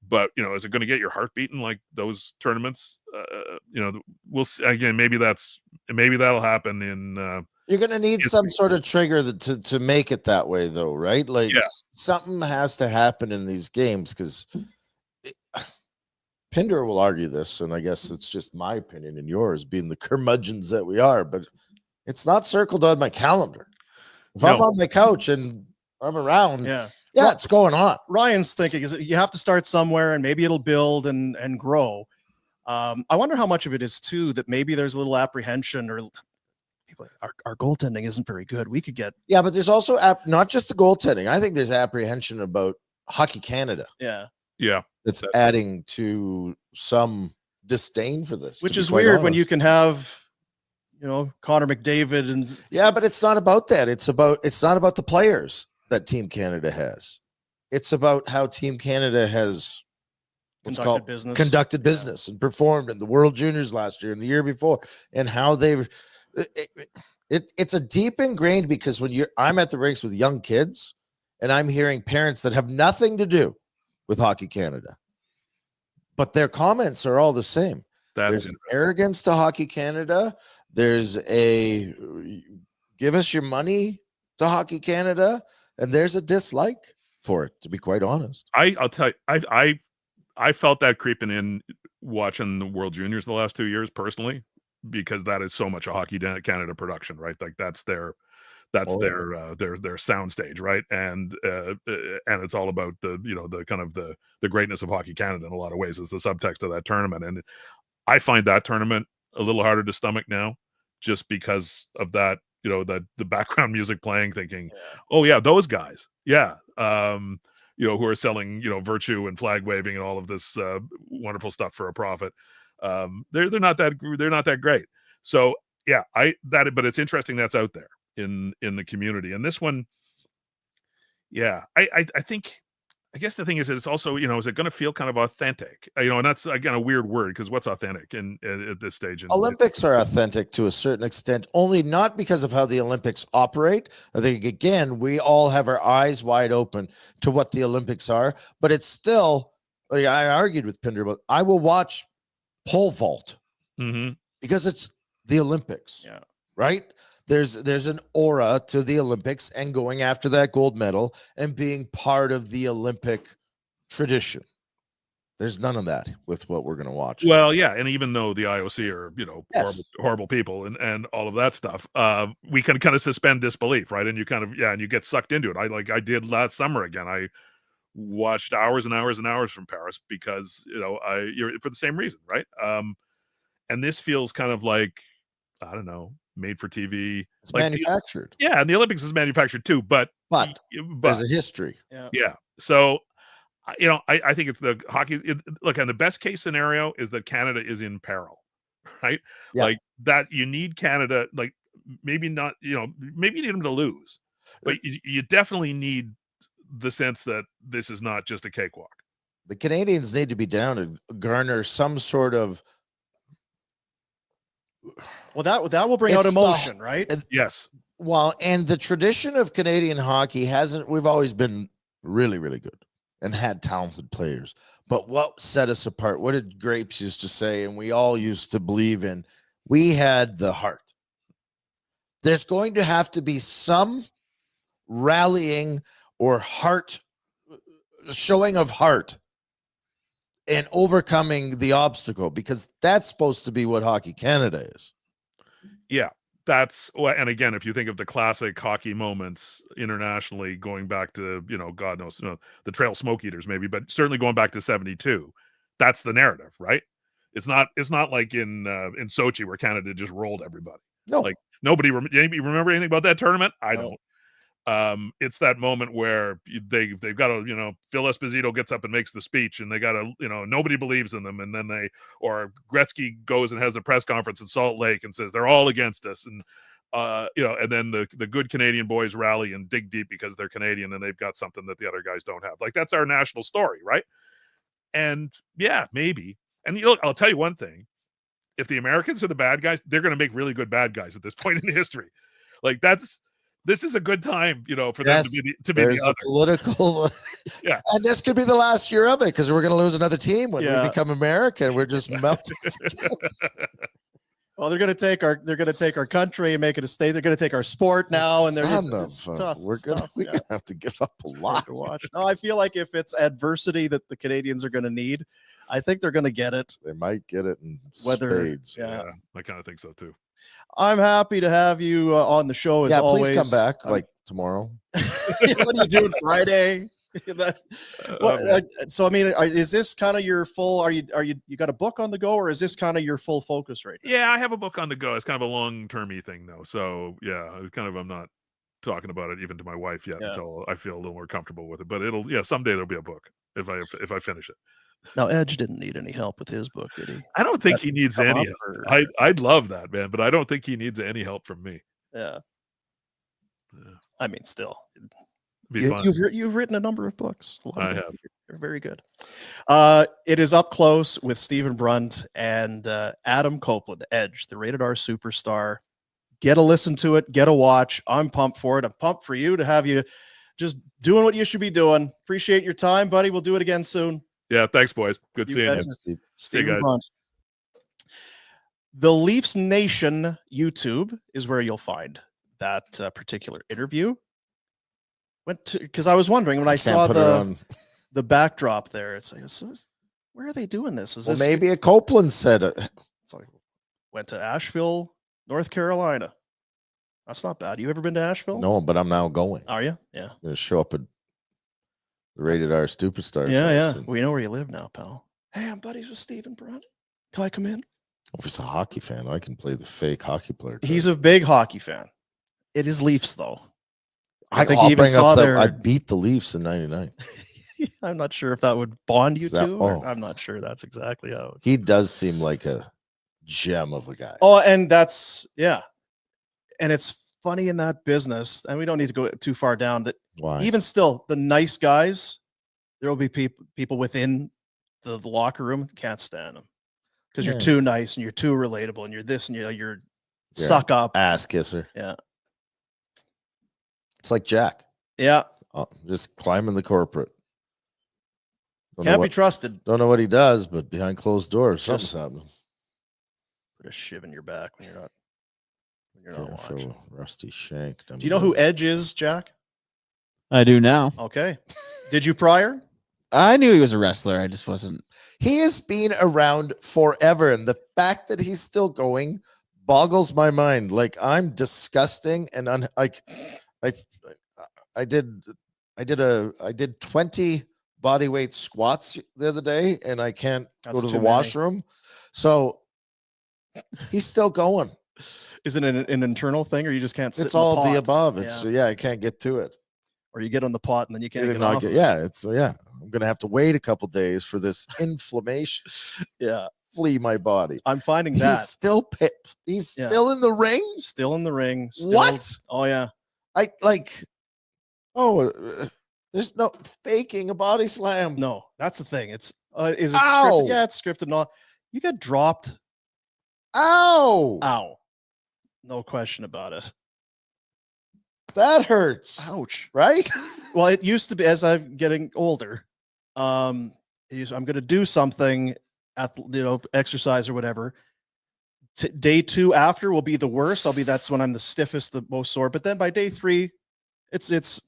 But is it going to get your heart beating like those tournaments? We'll see. Again, maybe that'll happen in, you're going to need some sort of trigger to make it that way, though, right? Like something has to happen in these games, because Pinder will argue this, and I guess it's just my opinion and yours, being the curmudgeons that we are, but it's not circled on my calendar. If I'm on my couch and I'm around, it's going on. Ryan's thinking is you have to start somewhere, and maybe it'll build and grow. I wonder how much of it is too that maybe there's a little apprehension, or our goaltending isn't very good. We could get but there's also not just the goaltending. I think there's apprehension about Hockey Canada. It's adding to some disdain for this, which is weird when you can have Connor McDavid and but it's not about that. It's not about the players that Team Canada has. It's about how Team Canada has conducted business and performed in the World Juniors last year and the year before, and how they've it's a deep ingrained, because when I'm at the rinks with young kids and I'm hearing parents that have nothing to do with Hockey Canada, but their comments are all the same. There's an arrogance to Hockey Canada. There's a give us your money to Hockey Canada, and there's a dislike for it, to be quite honest. I'll tell you, I felt that creeping in watching the World Juniors the last 2 years personally, because that is so much a Hockey Canada production, right? Like that's their soundstage, right? And it's all about the kind of the greatness of Hockey Canada in a lot of ways is the subtext of that tournament. And I find that tournament a little harder to stomach now, just because of that, the background music playing, thinking, oh yeah, those guys, who are selling, virtue and flag waving and all of this wonderful stuff for a profit. They're not that great. So but it's interesting that's out there in the community. And this one, I think, I guess the thing is that it's also, is it going to feel kind of authentic? And that's, again, a weird word, because what's authentic at this stage? Olympics are authentic to a certain extent, only not because of how the Olympics operate. I think, again, we all have our eyes wide open to what the Olympics are, but it's still, I argued with Pinder, but I will watch pole vault because it's the Olympics, right? There's an aura to the Olympics and going after that gold medal and being part of the Olympic tradition. There's none of that with what we're going to watch. Well, and even though the IOC are, horrible people and all of that stuff, we can kind of suspend disbelief, right? And you kind of, and you get sucked into it. I did last summer again. I watched hours and hours and hours from Paris because, you're for the same reason, right? And this feels kind of like, I don't know, made for TV. It's like manufactured. And the Olympics is manufactured too, but there's a history. So, I think it's the hockey. Look, and the best case scenario is that Canada is in peril, right? Like that you need Canada, like maybe not, maybe you need them to lose. but you definitely need the sense that this is not just a cakewalk. The Canadians need to be down to garner some sort of. Well, that will bring out It's the- emotion, right? Yes. Well, and the tradition of Canadian hockey hasn't. We've always been really, really good and had talented players. But what set us apart? What did Grapes used to say, and we all used to believe in? We had the heart. There's going to have to be some rallying or heart, showing of heart, and overcoming the obstacle, because that's supposed to be what Hockey Canada is. Yeah. And again, if you think of the classic hockey moments internationally, going back to, God knows, the Trail Smoke Eaters maybe, but certainly going back to 72, that's the narrative, right? It's not like in Sochi where Canada just rolled everybody. No. Like nobody remember anything about that tournament? I No. don't. It's that moment where they've got to, Phil Esposito gets up and makes the speech, and they got to, nobody believes in them, and then or Gretzky goes and has a press conference in Salt Lake and says they're all against us, and and then the good Canadian boys rally and dig deep because they're Canadian and they've got something that the other guys don't have. Like, that's our national story, right? And yeah, maybe. And I'll tell you one thing: if the Americans are the bad guys, they're going to make really good bad guys at this point in history. Like, this is a good time, for them to be the other. Political, yeah. And this could be the last year of it, because we're going to lose another team when we become American. We're just melting. Well, they're going to take our country and make it a state. They're going to take our sport now, and it's tough. We're going to have to give up a lot to watch. No, I feel like if it's adversity that the Canadians are going to need, I think they're going to get it. They might get it in spades. Yeah, I kind of think so too. I'm happy to have you on the show as always. Please come back like tomorrow. What are you doing Friday? So I mean, is this kind of your full? You got a book on the go, or is this kind of your full focus right now? Yeah, I have a book on the go. It's kind of a long-termy thing though. So yeah, I'm not talking about it even to my wife yet until I feel a little more comfortable with it. But someday there'll be a book if I finish it. Now, Edge didn't need any help with his book, did he? I don't think he needs any help. I'd love that, man, but I don't think he needs any help from me. Yeah. I mean, still, you've written a number of books. I have. You're very good. It is Up Close with Stephen Brunt and Adam Copeland, Edge, the Rated R superstar. Get a listen to it. Get a watch. I'm pumped for it. I'm pumped for you to have you just doing what you should be doing. Appreciate your time, buddy. We'll do it again soon. Yeah, thanks, boys. Good seeing you. Stephen Brunt. The Leafs Nation YouTube is where you'll find that particular interview. Because I was wondering when I saw the backdrop there, it's like, where are they doing this? Is this maybe a Copeland said it? It's like, went to Asheville, North Carolina. That's not bad. You ever been to Asheville? No, but I'm now going. Are you? Yeah. I'm gonna show up at the Rated R Superstars. Yeah. We know where you live now, pal. Hey, I'm buddies with Stephen Brunt. Can I come in? If it's a hockey fan, I can play the fake hockey player. He's a big hockey fan. It is Leafs, though. I think he even saw I beat the Leafs in '99. I'm not sure if that would bond you two. I'm not sure that's exactly how. He does seem like a gem of a guy. Oh, and that's and it's funny in that business, and we don't need to go too far down. That even still, the nice guys, there will be people within the locker room can't stand them because you're too nice and you're too relatable and you're this and you're suck up ass kisser. Yeah, it's like Jack. Yeah, just climbing the corporate. Can't be trusted. Don't know what he does, but behind closed doors, something's happening. Put a shiv in your back when you're not watching. Rusty shank. Do you know who Edge is, Jack? I do now. Okay. Did you prior? I knew he was a wrestler. I just wasn't. He has been around forever, and the fact that he's still going boggles my mind. Like, I'm disgusting, and I did 20 body weight squats the other day, and I can't go to the washroom. So he's still going. Is it an internal thing, or you just can't sit It's in the all pot? of the above. It's I can't get to it. Or you get on the pot and then you can't get off. I'm gonna have to wait a couple days for this inflammation. Flee my body. I'm finding that he's still still in the ring. Still in the ring. What? Oh yeah. I like. Oh, there's no faking a body slam. No, that's the thing. It's is it Ow! scripted? Yeah, it's scripted. And all. You got dropped. Ow! Ow. No question about it. That hurts. Ouch. Right? Well, it used to be as I'm getting older. I'm going to do something at exercise or whatever. Day 2 after will be the worst. That's when I'm the stiffest, the most sore. But then by day 3, it's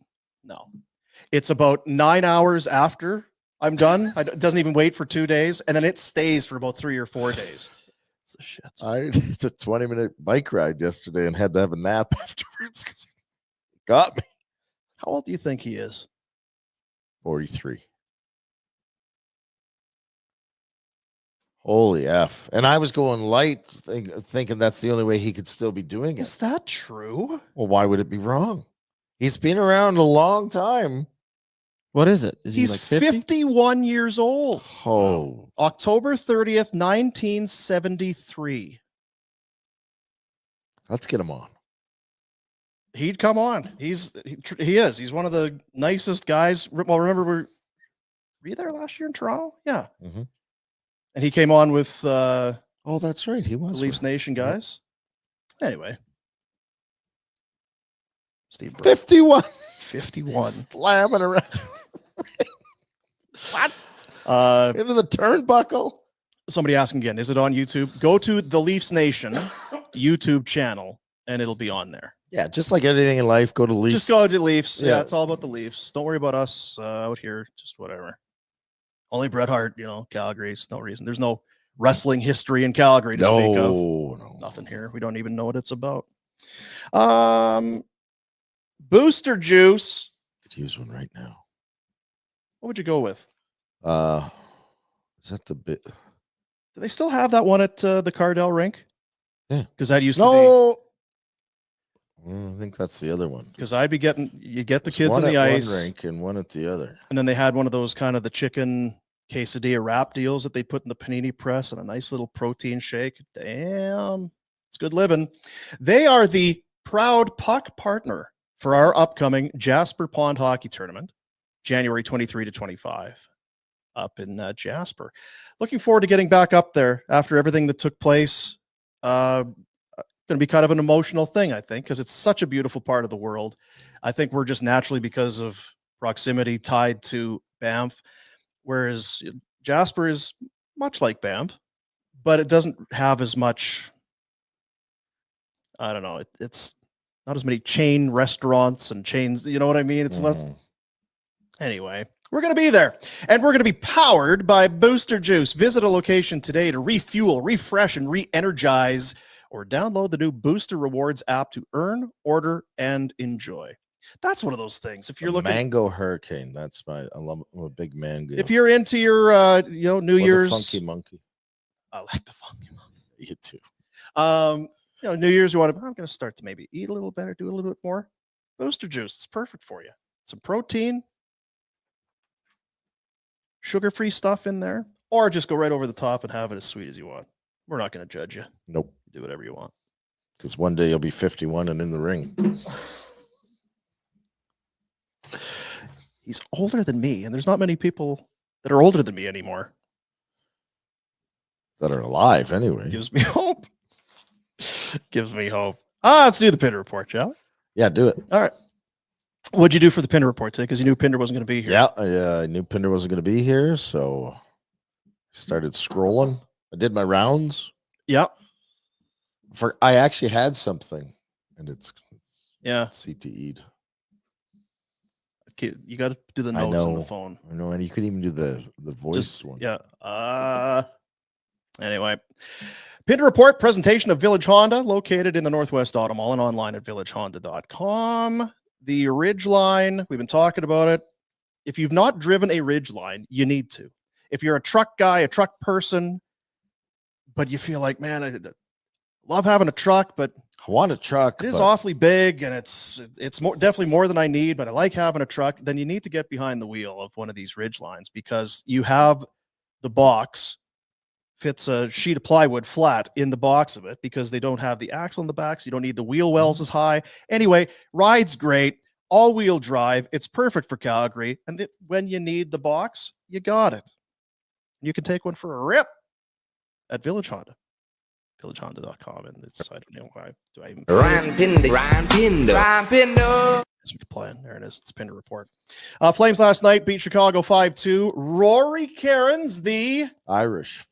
about 9 hours after I'm done. It doesn't even wait for 2 days, and then it stays for about 3 or 4 days. It's the shit. I did a 20-minute bike ride yesterday and had to have a nap afterwards because it got me. How old do you think he is? 43. Holy F. And I was going light, thinking that's the only way he could still be doing Is it. that true? Well, why would it be wrong? He's been around a long time. What is it? Is he He's like 50? 51 years old. Oh, October 30th, 1973. let's get him on. He'd come on. He is. He's one of the nicest guys. Well, remember, were you there last year in Toronto? Yeah. Mhm. And he came on with Oh, that's right. He the was. Leafs with- Nation Yep. guys. Anyway. Steve Brunt, 51. 51. Slamming around What? into the turnbuckle. Somebody asking again, is it on YouTube? Go to the Leafs Nation YouTube channel and it'll be on there. Yeah, just like everything in life, go to Leafs. Just go to Leafs. Yeah, Yeah. it's all about the Leafs. Don't worry about us out here. Just whatever. Only Bret Hart, Calgary's no reason. There's no wrestling history in Calgary to speak of. No. Nothing here. We don't even know what it's about. Booster juice. Could use one right now. What would you go with? Is that the bit? Do they still have that one at the Cardell rink? Yeah. Because that used to No. I think that's the other one. be. Because I'd be you get the There's kids one on the at ice. one rink and one at the other. And then they had one of those kind of the chicken quesadilla wrap deals that they put in the panini press and a nice little protein shake. Damn, it's good living. They are the proud puck partner for our upcoming Jasper Pond Hockey Tournament, January 23 to 25, up in Jasper. Looking forward to getting back up there after everything that took place. Going to be kind of an emotional thing, I think, because it's such a beautiful part of the world. I think we're just naturally, because of proximity, tied to Banff, whereas Jasper is much like Banff, but it doesn't have as much, I don't know, it's not as many chain restaurants and chains, you know what I mean? It's not. Anyway, we're going to be there, and we're going to be powered by Booster Juice. Visit a location today to refuel, refresh, and re-energize, or download the new Booster Rewards app to earn, order, and enjoy. That's one of those things. If you're looking, Mango Hurricane, I'm a big mango. if you're into your, New Or the Year's, Funky Monkey. I like the funky monkey. You too. New Year's, I'm going to start to maybe eat a little better, do a little bit more. Booster Juice, it's perfect for you. Some protein, sugar-free stuff in there, or just go right over the top and have it as sweet as you want. We're not going to judge you. Nope. Do whatever you want. Because one day you'll be 51 and in the ring. He's older than me, and there's not many people that are older than me anymore. That are alive anyway. Gives me hope. Gives me hope. Let's do the Pinder Report, shall we? Yeah, do it. All right. What'd you do for the Pinder Report today? Because you knew Pinder wasn't going to be here. Yeah, I knew Pinder wasn't going to be here, so I started scrolling. I did my rounds. Yeah. I actually had something, and it's Yeah. CTE'd. Okay, you got to do the I notes on the know. phone. I know, and you could even do the voice one. Yeah. Anyway, Pinder Report presentation of Village Honda, located in the Northwest Auto Mall and online at villagehonda.com. The Ridgeline, we've been talking about it. If you've not driven a Ridgeline, you need to. If you're a truck guy, a truck person, but you feel like, man, I love having a truck, but I want a truck. it is but awfully big and it's definitely more than I need, but I like having a truck. Then you need to get behind the wheel of one of these Ridgelines, because you have the box, fits a sheet of plywood flat in the box of it, because they don't have the axle on the back, so you don't need the wheel wells as high. Anyway, ride's great. all-wheel drive. It's perfect for Calgary. And when you need the box, you got it. You can take one for a rip at Village Honda. VillageHonda.com. And it's, I don't know why. Do I even As we can play in. There it is. It's Pinder Report. Flames last night beat Chicago 5-2. Rory Kerin's the Irish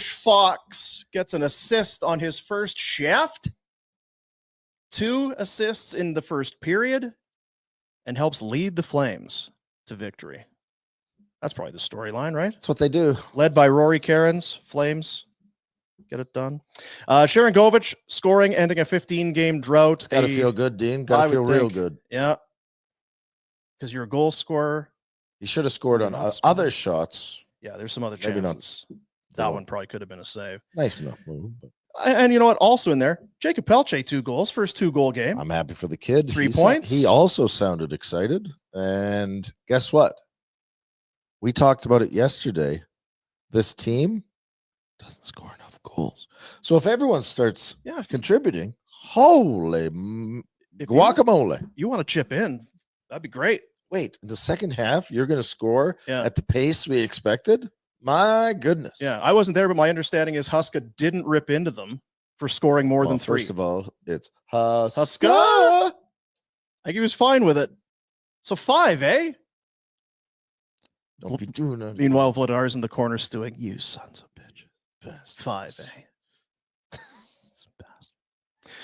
Fox gets an assist on his first shift. 2 assists in the first period and helps lead the Flames to victory. That's probably the storyline, right? That's what they do. Led by Rory Kerin's Flames. Get it done. Sharon Govich scoring, ending a 15-game drought. It's got to feel good, Dean. Got to feel real good. Yeah. Because you're a goal scorer. He should have scored on other shots. Yeah, there's some other Maybe not. chances. That one probably could have been a save. Nice enough move. But And you know what? Also in there, Jacob Pelche, 2 goals, first 2-goal game. I'm happy for the kid. 3 points. He also sounded excited. And guess what? We talked about it yesterday. This team doesn't score enough goals. So if everyone starts contributing, holy guacamole. You want to chip in, that'd be great. Wait, in the second half, you're going to score Yeah. at the pace we expected? My goodness. Yeah, I wasn't there, but my understanding is Huska didn't rip into them for scoring more than 3. First of all, it's Huska. I think he was fine with it. So 5, eh? Don't be doing that. Meanwhile, Vladar's in the corner stewing. You sons of bitches. 5, eh?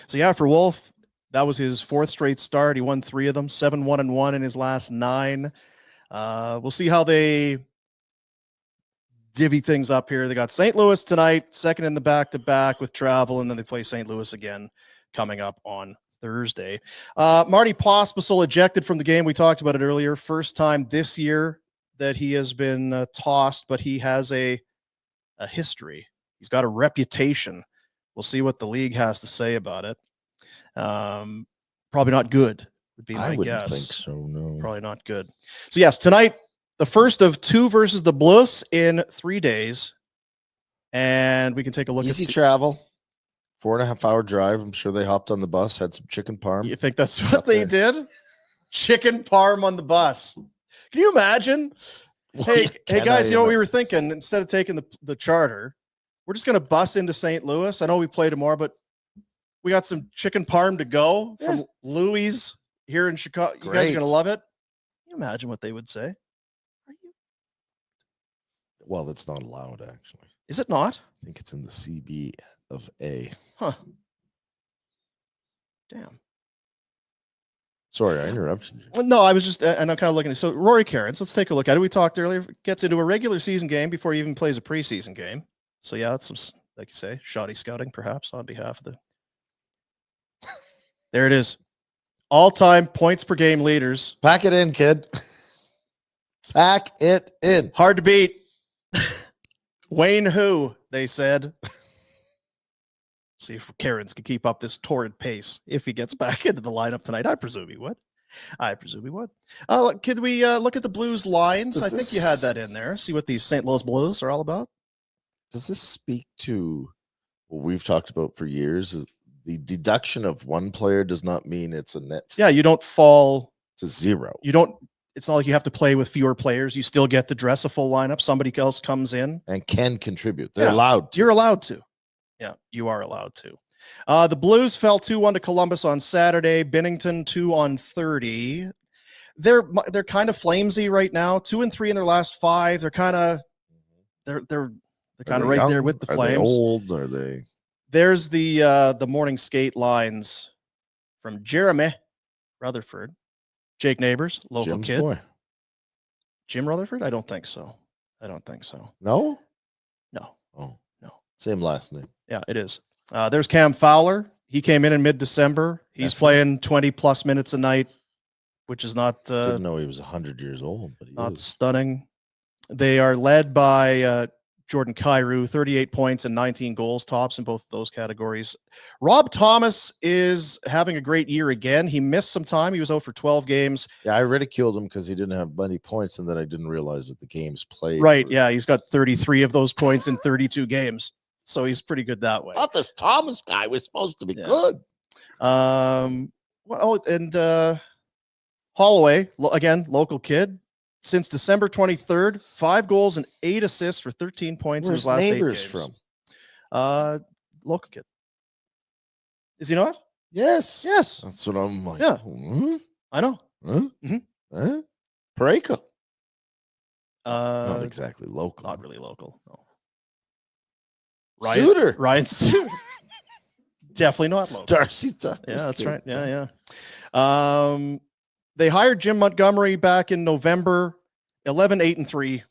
So yeah, for Wolf, that was his 4th straight start. He won 3 of them, 7-1-1 in his last 9. We'll see how they divvy things up here. They got St. Louis tonight, second in the back-to-back with travel, and then they play St. Louis again coming up on Thursday. Marty Pospisil ejected from the game. We talked about it earlier. First time this year that he has been tossed, but he has a history. He's got a reputation. We'll see what the league has to say about it. Probably not good, would be my guess. I wouldn't think so, no. Probably not good. So yes, tonight, the first of 2 versus the Blues in 3 days. And we can take a look Easy at travel. 4.5-hour drive. I'm sure they hopped on the bus, had some chicken parm. You think that's what they did? Chicken parm on the bus. Can you imagine? Hey guys, you know what we were thinking? Instead of taking the charter, we're just going to bus into St. Louis. I know we play tomorrow, but we got some chicken parm to go from Louis here in Chicago. You guys are going to love it. Can you imagine what they would say? Well, that's not allowed, actually. Is it not? I think it's in the CB of A. Huh. Damn. Sorry, I interrupted you. Well, no, I was just, and I'm kind of looking at, so Rory Kerin, let's take a look at it. We talked earlier, gets into a regular season game before he even plays a preseason game. So yeah, that's some, like you say, shoddy scouting perhaps on behalf of the, there it is. All-time points per game leaders. Pack it in, kid. Pack it in. Hard to beat. Wayne who, they said. See if Kerins can keep up this torrid pace if he gets back into the lineup tonight. I presume he would. Could we look at the Blues lines? I think you had that in there. See what these St. Louis Blues are all about. Does this speak to what we've talked about for years? Is the deduction of one player does not mean it's a net. Yeah, you don't fall to 0. You don't. It's not like you have to play with fewer players. You still get to dress a full lineup. Somebody else comes in and can contribute. They're allowed to. You're allowed to. Yeah, you are allowed to. The Blues fell 2-1 to Columbus on Saturday. Binnington 2 on 30. They're kind of flamesy right now. 2-3 in their last 5. They're kind of right young? there with the Are Flames. They old? Are they? There's the morning skate lines from Jeremy Rutherford, Jake Neighbors, local Jim's kid. Boy. Jim Rutherford? I don't think so. No. Oh, no. Same last name. Yeah, it is. There's Cam Fowler. He came in mid-December. He's playing 20-plus minutes a night, which is not... Didn't know he was 100 years old, but he not is. stunning. They are led by Jordan Kyrou, 38 points and 19 goals, tops in both of those categories. Rob Thomas is having a great year again. He missed some time. He was out for 12 games. Yeah, I ridiculed him because he didn't have many points, and then I didn't realize that the games played. Right, yeah, he's got 33 of those points in 32 games. So he's pretty good that way. I thought this Thomas guy was supposed to be good. Holloway, again, local kid. Since December 23rd, 5 goals and 8 assists for 13 points in Where's his last 8 Neighbors games. from? Local kid. Is he not? Yes. Yes. That's what I'm like. Yeah. Hmm? I know. Huh? Mhm. Huh? Pareko. Uh, Not exactly local. Not really local. No. Suter. Ryan Suter. Definitely not local. Darcy Tucker's Yeah, that's kid. right. Yeah. They hired Jim Montgomery back in November, 11-8-3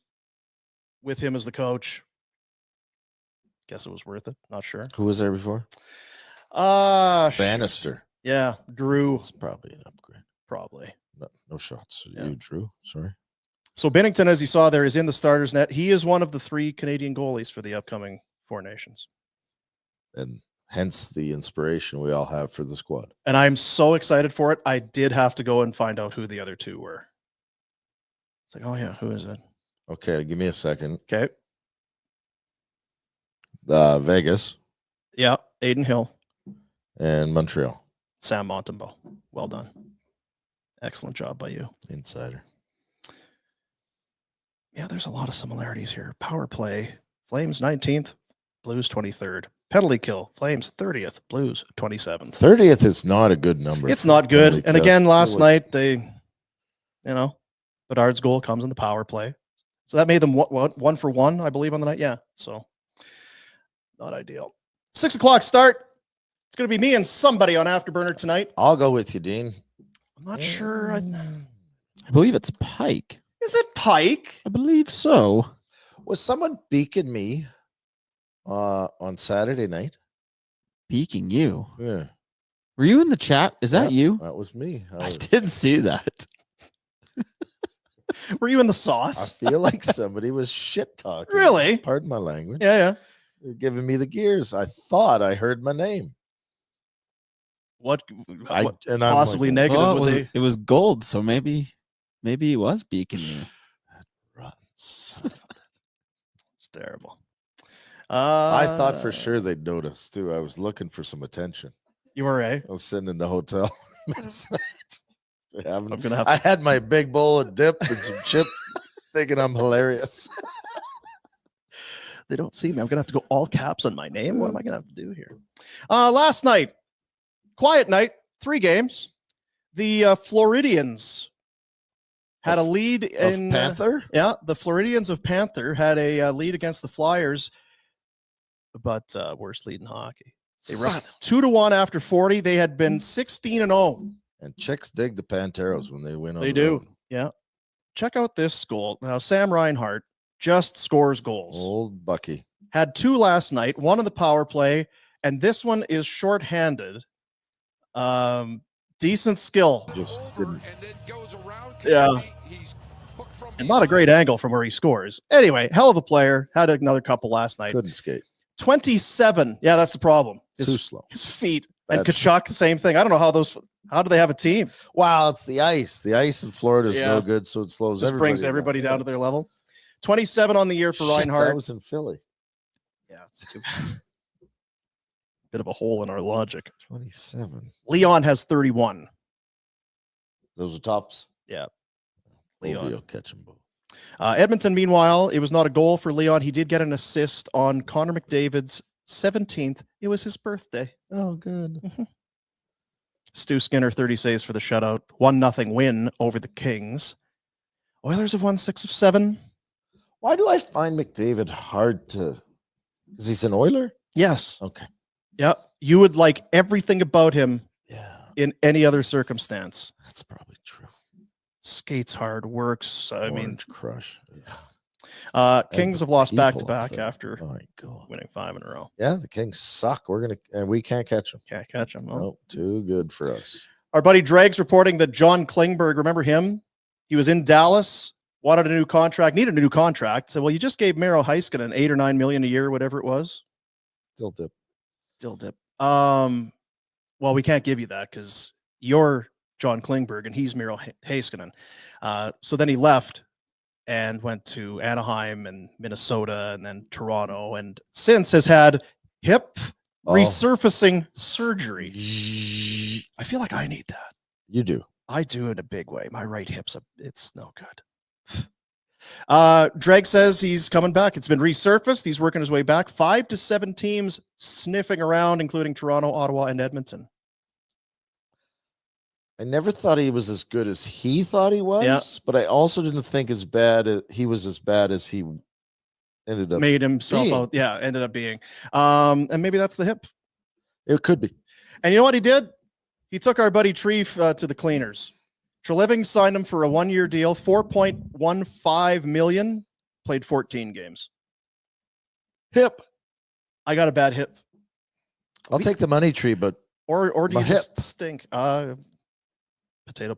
with him as the coach. Guess it was worth it. Not sure. Who was there before? Bannister. Yeah, Drew. It's probably an upgrade. Probably. No shots. Yeah. You, Drew. Sorry. So Binnington, as you saw there, is in the starters net. He is one of the 3 Canadian goalies for the upcoming 4 Nations. And hence the inspiration we all have for the squad. And I'm so excited for it. I did have to go and find out who the other 2 were. It's like, oh yeah, who is it? Okay, give me a second. Okay. Vegas Yeah, Aiden Hill, and Montreal. Sam Montembeau. Well done. Excellent job by you. Insider. Yeah, there's a lot of similarities here. Power play, Flames 19th, Blues 23rd. Penalty kill, Flames 30th, Blues 27th. 30th is not a good number. It's not good. penalty And kill. again, last night, Bedard's goal comes in the power play. So that made them 1 for 1, I believe, on the night. Yeah, so not ideal. 6 o'clock start. It's going to be me and somebody on Afterburner tonight. I'll go with you, Dean. I'm not sure. I believe it's Pike. Is it Pike? I believe so. Was someone beaking me on Saturday night? Beaking you. Yeah. Were you in the chat? Is that Yeah, you? That was me. I didn't see that. Were you in the I sauce? feel like somebody was shit talking. Really? Pardon my language. Yeah. They're giving me the gears. I thought I heard my name. What I'm possibly like, negative Well, would it, they? was, it was gold, so maybe he was beaking you. Runs. It's terrible. I thought for sure they'd notice too. I was looking for some attention. You were a. I was sitting in the hotel. I'm gonna have. I had my big bowl of dip and some chip, thinking I'm hilarious. They don't see me. I'm gonna have to go all caps on my name. What am I gonna have to do here? Last night, quiet night, 3 games. The Floridians had a lead in Panther. the Floridians of Panther had a lead against the Flyers, but worst lead in hockey. They were up 2-1 after 40. They had been 16-0. And chicks dig the Panteros when they win. On They the do. road. Yeah. Check out this goal. Now, Sam Reinhart just scores goals. Old Bucky. Had 2 last night, 1 on the power play, and this one is shorthanded. Decent skill. Just didn't. Yeah. And not a great angle from where he scores. Anyway, hell of a player. Had another couple last night. Couldn't skate. 27. Yeah, that's the problem. Too slow. His feet. And Bad Kachuk, the same thing. I don't know how do they have a team? Wow, it's the ice. The ice in Florida is Yeah. no good, so it slows Just brings everybody down to their level. 27 on the year for Reinhardt. That was in Philly. Yeah, it's too bit of a hole in our logic. 27. Leon has 31. Those are tops. Yeah. Leon. Leon catch them both. Edmonton, meanwhile, it was not a goal for Leon. He did get an assist on Connor McDavid's 17th. It was his birthday. Oh, good. Stu Skinner, 30 saves for the shutout. 1-0 win over the Kings. Oilers have won 6 of 7. Why do I find McDavid hard to? Is he an Oiler? Yes. Okay. Yeah. You would like everything about him Yeah, in any other circumstance. that's probably true. Skates hard, works. I mean, Orange Crush. Yeah. Kings the have lost people back-to-back up there. after My God. winning 5 in a row. Yeah, the Kings suck. And we can't catch them. Can't catch him. No, too good for us. Our buddy Drake's reporting that John Klingberg, remember him? He was in Dallas, wanted a new contract, needed a new contract. So, well, you just gave Miro Heiskanen $8 or $9 million a year, whatever it was. Still dip. Still dip. Well, we can't give you that because you're John Klingberg and he's Miro Heiskanen. So then he left and went to Anaheim and Minnesota and then Toronto, and since has had hip resurfacing surgery. I feel like I need that. You do. I do in a big way. My right hip's it's no good. Dreg says he's coming back. It's been resurfaced. He's working his way back. 5 to 7 teams sniffing around, including Toronto, Ottawa, and Edmonton. I never thought he was as good as he thought he was, Yeah. but I also didn't think he was as bad as he ended up. Made himself being. out. Yeah, ended up being. And maybe that's the hip. It could be. And you know what he did? He took our buddy Treef to the cleaners. Treliving signed him for a 1-year deal, $4.15 million, played 14 games. Hip. I got a bad hip. I'll take the money tree, but Or do my you just stink? Potato.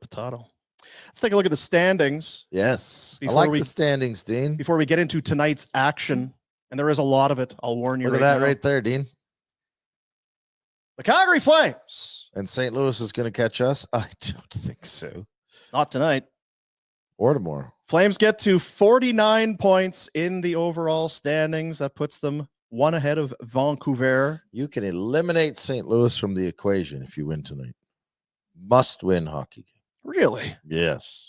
Let's take a look at the standings yes. Before I like we- the standings, Dean. before we get into tonight's action. And there is a lot of it. I'll warn you Look at right that now. right there, Dean. The Calgary Flames. And St. Louis is going to catch us? I don't think so. Not tonight. Or tomorrow. Flames get to 49 points in the overall standings. That puts them one ahead of Vancouver. You can eliminate St. Louis from the equation if you win tonight. Must win hockey game. Really? Yes.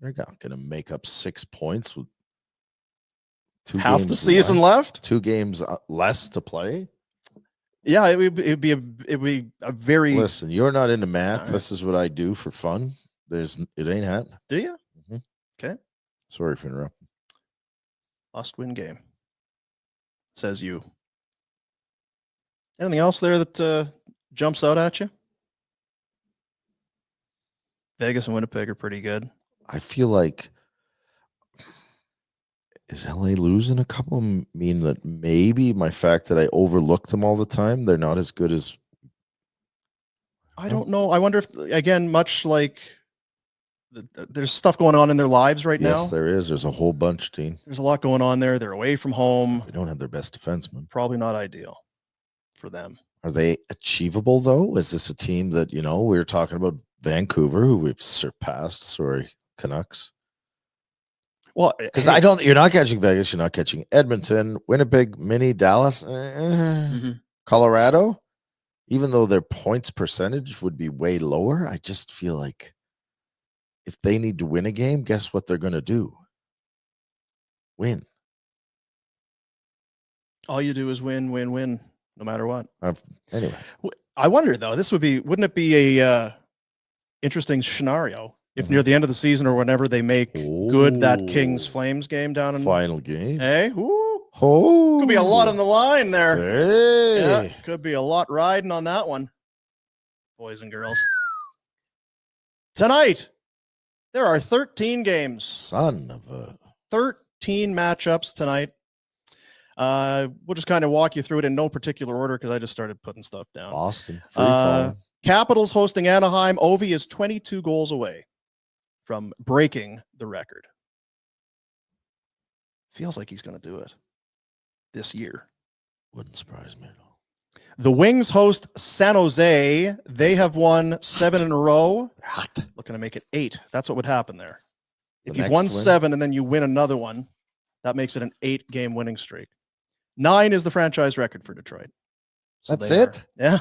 They're not going to make up 6 points with Half the season left? 2 games less to play. Yeah, it'd be a very. Listen, you're not into math. All right. This is what I do for fun. It ain't happening. Do you? Mhm. Okay. Sorry for interrupting. Must-win game. Says you. Anything else there that jumps out at you? Vegas and Winnipeg are pretty good. I feel like is LA losing a couple mean that maybe my fact that I overlook them all the time, they're not as good as I don't know. I wonder if, again, much like there's stuff going on in their lives right now. yes, there is. There's a whole bunch, Dean. There's a lot going on there. They're away from home. They don't have their best defenseman. Probably not ideal for them. Are they achievable though? Is this a team that, we were talking about Vancouver, who we've surpassed, sorry, Canucks? Well, Because you're not catching Vegas, you're not catching Edmonton, Winnipeg, Mini, Dallas, Mhm. Colorado, even though their points percentage would be way lower. I just feel like if they need to win a game, guess what they're going to do? Win. All you do is win, win, win, no matter what. Anyway, I wonder though, wouldn't it be a interesting scenario if near the end of the season or whenever they make good that Kings Oh. Flames game down in final game. Hey, ooh, Oh, could be a lot on the line there. Hey. Yeah, could be a lot riding on that one, boys and girls. Tonight, there are 13 games, Son of a 13 matchups tonight. We'll just kind of walk you through it in no particular order because I just started putting stuff down. Boston. Free fall. Capitals hosting Anaheim. Ovi is 22 goals away from breaking the record. Feels like he's going to do it this year. Wouldn't surprise me at all. The Wings host San Jose. They have won 7 in a row. Hot. Looking to make it 8. That's what would happen there. If The you've next won win? 7 and then you win another one, that makes it an 8-game winning streak. 9 is the franchise record for Detroit. So That's they it? are- yeah.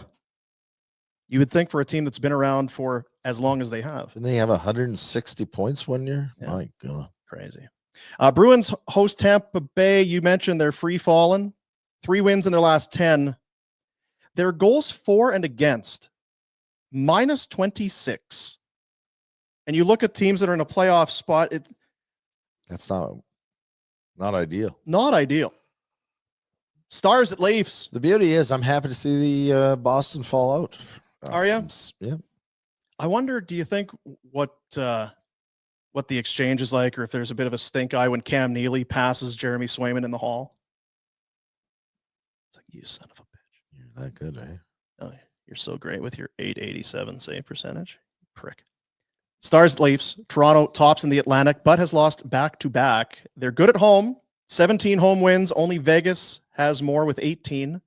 You would think for a team that's been around for as long as they have. Didn't they have 160 points one year? Yeah. My God. Crazy. Bruins host Tampa Bay. You mentioned they're free falling. 3 wins in their last 10. Their goals for and against minus 26. And you look at teams that are in a playoff spot, it's That's not ideal. not ideal. Stars at Leafs. The beauty is I'm happy to see the Boston fall out. Are ya? Yeah. I wonder, do you think what the exchange is like, or if there's a bit of a stink eye when Cam Neely passes Jeremy Swayman in the hall? It's like, you son of a bitch. You're that good, eh? Oh, you're so great with your 887 save percentage. Prick. Stars at Leafs. Toronto tops in the Atlantic, but has lost back-to-back. They're good at home. 17 home wins. Only Vegas has more with 18.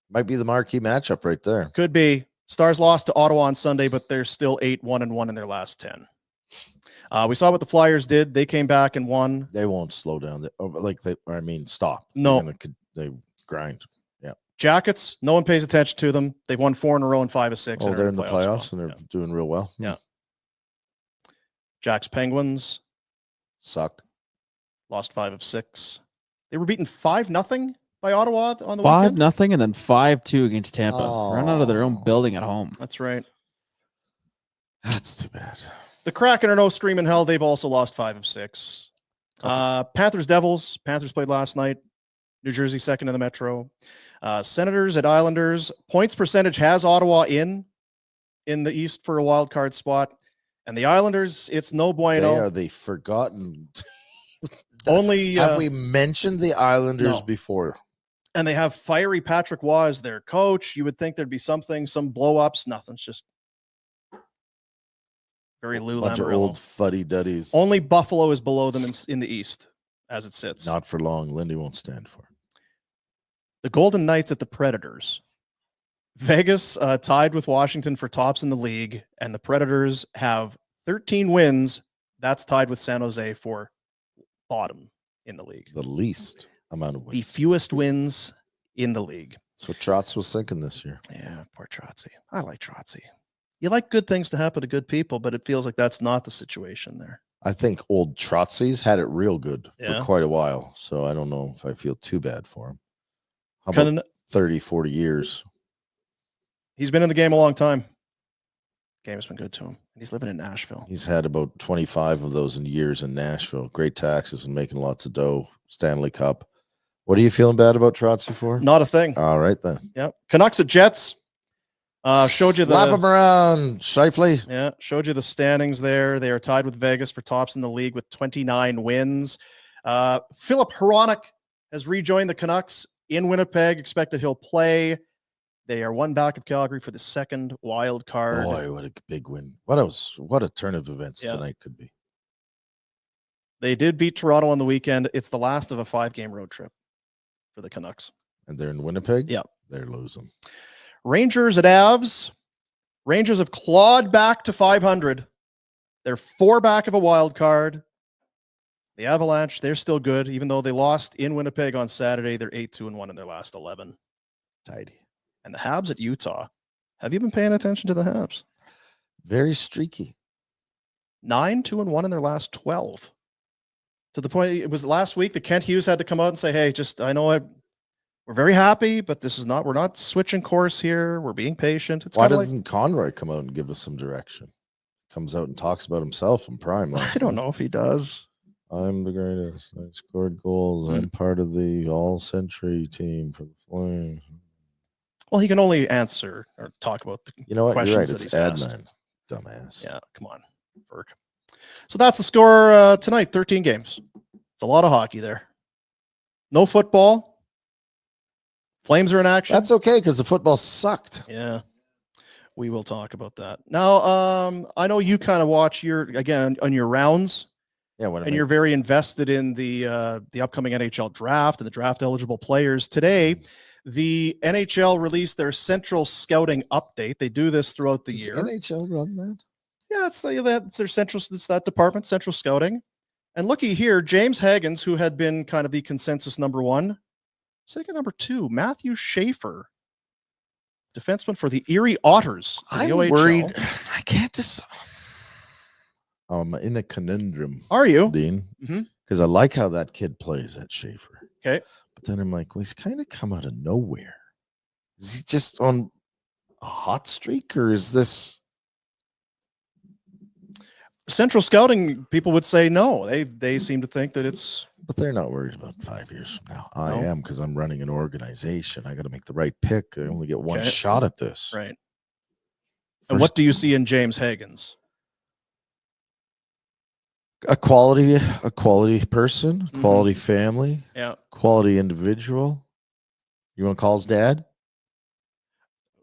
Might be the marquee matchup right there. Could be. Stars lost to Ottawa on Sunday, but they're still 8-1-1 in their last 10. We saw what the Flyers did. They came back and won. They won't slow down. Stop. No. They grind. Yeah. Jackets, no one pays attention to them. They've won 4 in a row and 5 of 6. Oh, and are they're in the playoffs spot. and they're doing real well. Yeah. Jacks Penguins Suck. lost 5 of 6. They were beaten 5-0 by Ottawa on the weekend. 5-0 and then 5-2 against Tampa. Run out of their own Oh. building at home. That's right. That's too bad. The Kraken are no screaming hell. They've also lost 5 of 6. Panthers Devils. Panthers played last night. New Jersey second in the Metro. Senators at Islanders. Points percentage has Ottawa in the East for a wild card spot. And the Islanders, it's no bueno. They are the forgotten. Only Have we mentioned the Islanders no. before? And they have fiery Patrick Waugh as their coach. You would think there'd be something, some blow ups. Nothing's just very Lou Bunch of Lamoriello. old fuddy-duddies. Only Buffalo is below them in the East as it sits. Not for long. Lindy won't stand for it. The Golden Knights at the Predators. Vegas tied with Washington for tops in the league, and the Predators have 13 wins. That's tied with San Jose for bottom in the league. The least amount of The wins. fewest wins in the league. That's what Trotz was thinking this year. Yeah, poor Trotzy. I like Trotzy. You like good things to happen to good people, but it feels like that's not the situation there. I think old Trotzy's had it real good Yeah. for quite a while, so I don't know if I feel too bad for him. How Kind about of, 30, 40 years? he's been in the game a long time. Game's been good to him. And he's living in Nashville. He's had about 25 of those in years in Nashville. Great taxes and making lots of dough. Stanley Cup. What are you feeling bad about Trotzy for? Not a thing. All right, then. Yep. Canucks at Jets. Showed you Slap the him around, Shifley. Yeah, showed you the standings there. They are tied with Vegas for tops in the league with 29 wins. Philip Hronik has rejoined the Canucks in Winnipeg. Expected he'll play. They are one back of Calgary for the second wild card. Boy, what a big win. What a turn of events Yeah. tonight could be. They did beat Toronto on the weekend. It's the last of a 5-game road trip for the Canucks. And they're in Winnipeg? Yeah. They're losing. Rangers at Avs. Rangers have clawed back to 500. They're 4 back of a wild card. The Avalanche, they're still good, even though they lost in Winnipeg on Saturday. They're 8-2-1 in their last 11. Tidy. And the Habs at Utah. Have you been paying attention to the Habs? Very streaky. 9-2-1 in their last 12. To the point, it was last week that Kent Hughes had to come out and say, hey, I know we're very happy, but we're not switching course here. We're being patient. It's Why kind of doesn't Conroy come out and give us some direction? Comes out and talks about himself in prime. I don't know if he does. I'm the greatest. I scored goals. I'm part of the all-century team for the Flames. Well, he can only answer or talk about the You know what? You're right. questions that It's he's asked. Adnan. Dumbass. Yeah, come on, Ferg. So that's the score tonight, 13 games. It's a lot of hockey there. No football. Flames are in action. That's okay because the football sucked. Yeah, we will talk about that. Now, I know you kind of watch on your rounds, Yeah, when and you're very invested in the upcoming NHL draft and the draft eligible players. Today, the NHL released their central scouting update. They do this throughout the year. NHL run that? Yeah, it's their central. It's that department, central scouting. And looky here, James Haggins, who had been kind of the consensus number one, second number 2, Matthew Schaefer, defenseman for the Erie Otters. I'm OHL. worried. I can't decide. I'm in a conundrum, Are you? Dean, Mhm. because I like how that kid plays at Schaefer. Okay. But then I'm like, well, he's kind of come out of nowhere. Is he just on a hot streak, or is this? Central scouting people would say no. They seem to think that it's But they're not worried about 5 years from now. I No. am, because I'm running an organization. I got to make the right pick. I only get one Okay. shot at this. right. And what do you see in James Haggins? A quality person, Mhm. quality family, Yeah, quality individual. You want to call his dad?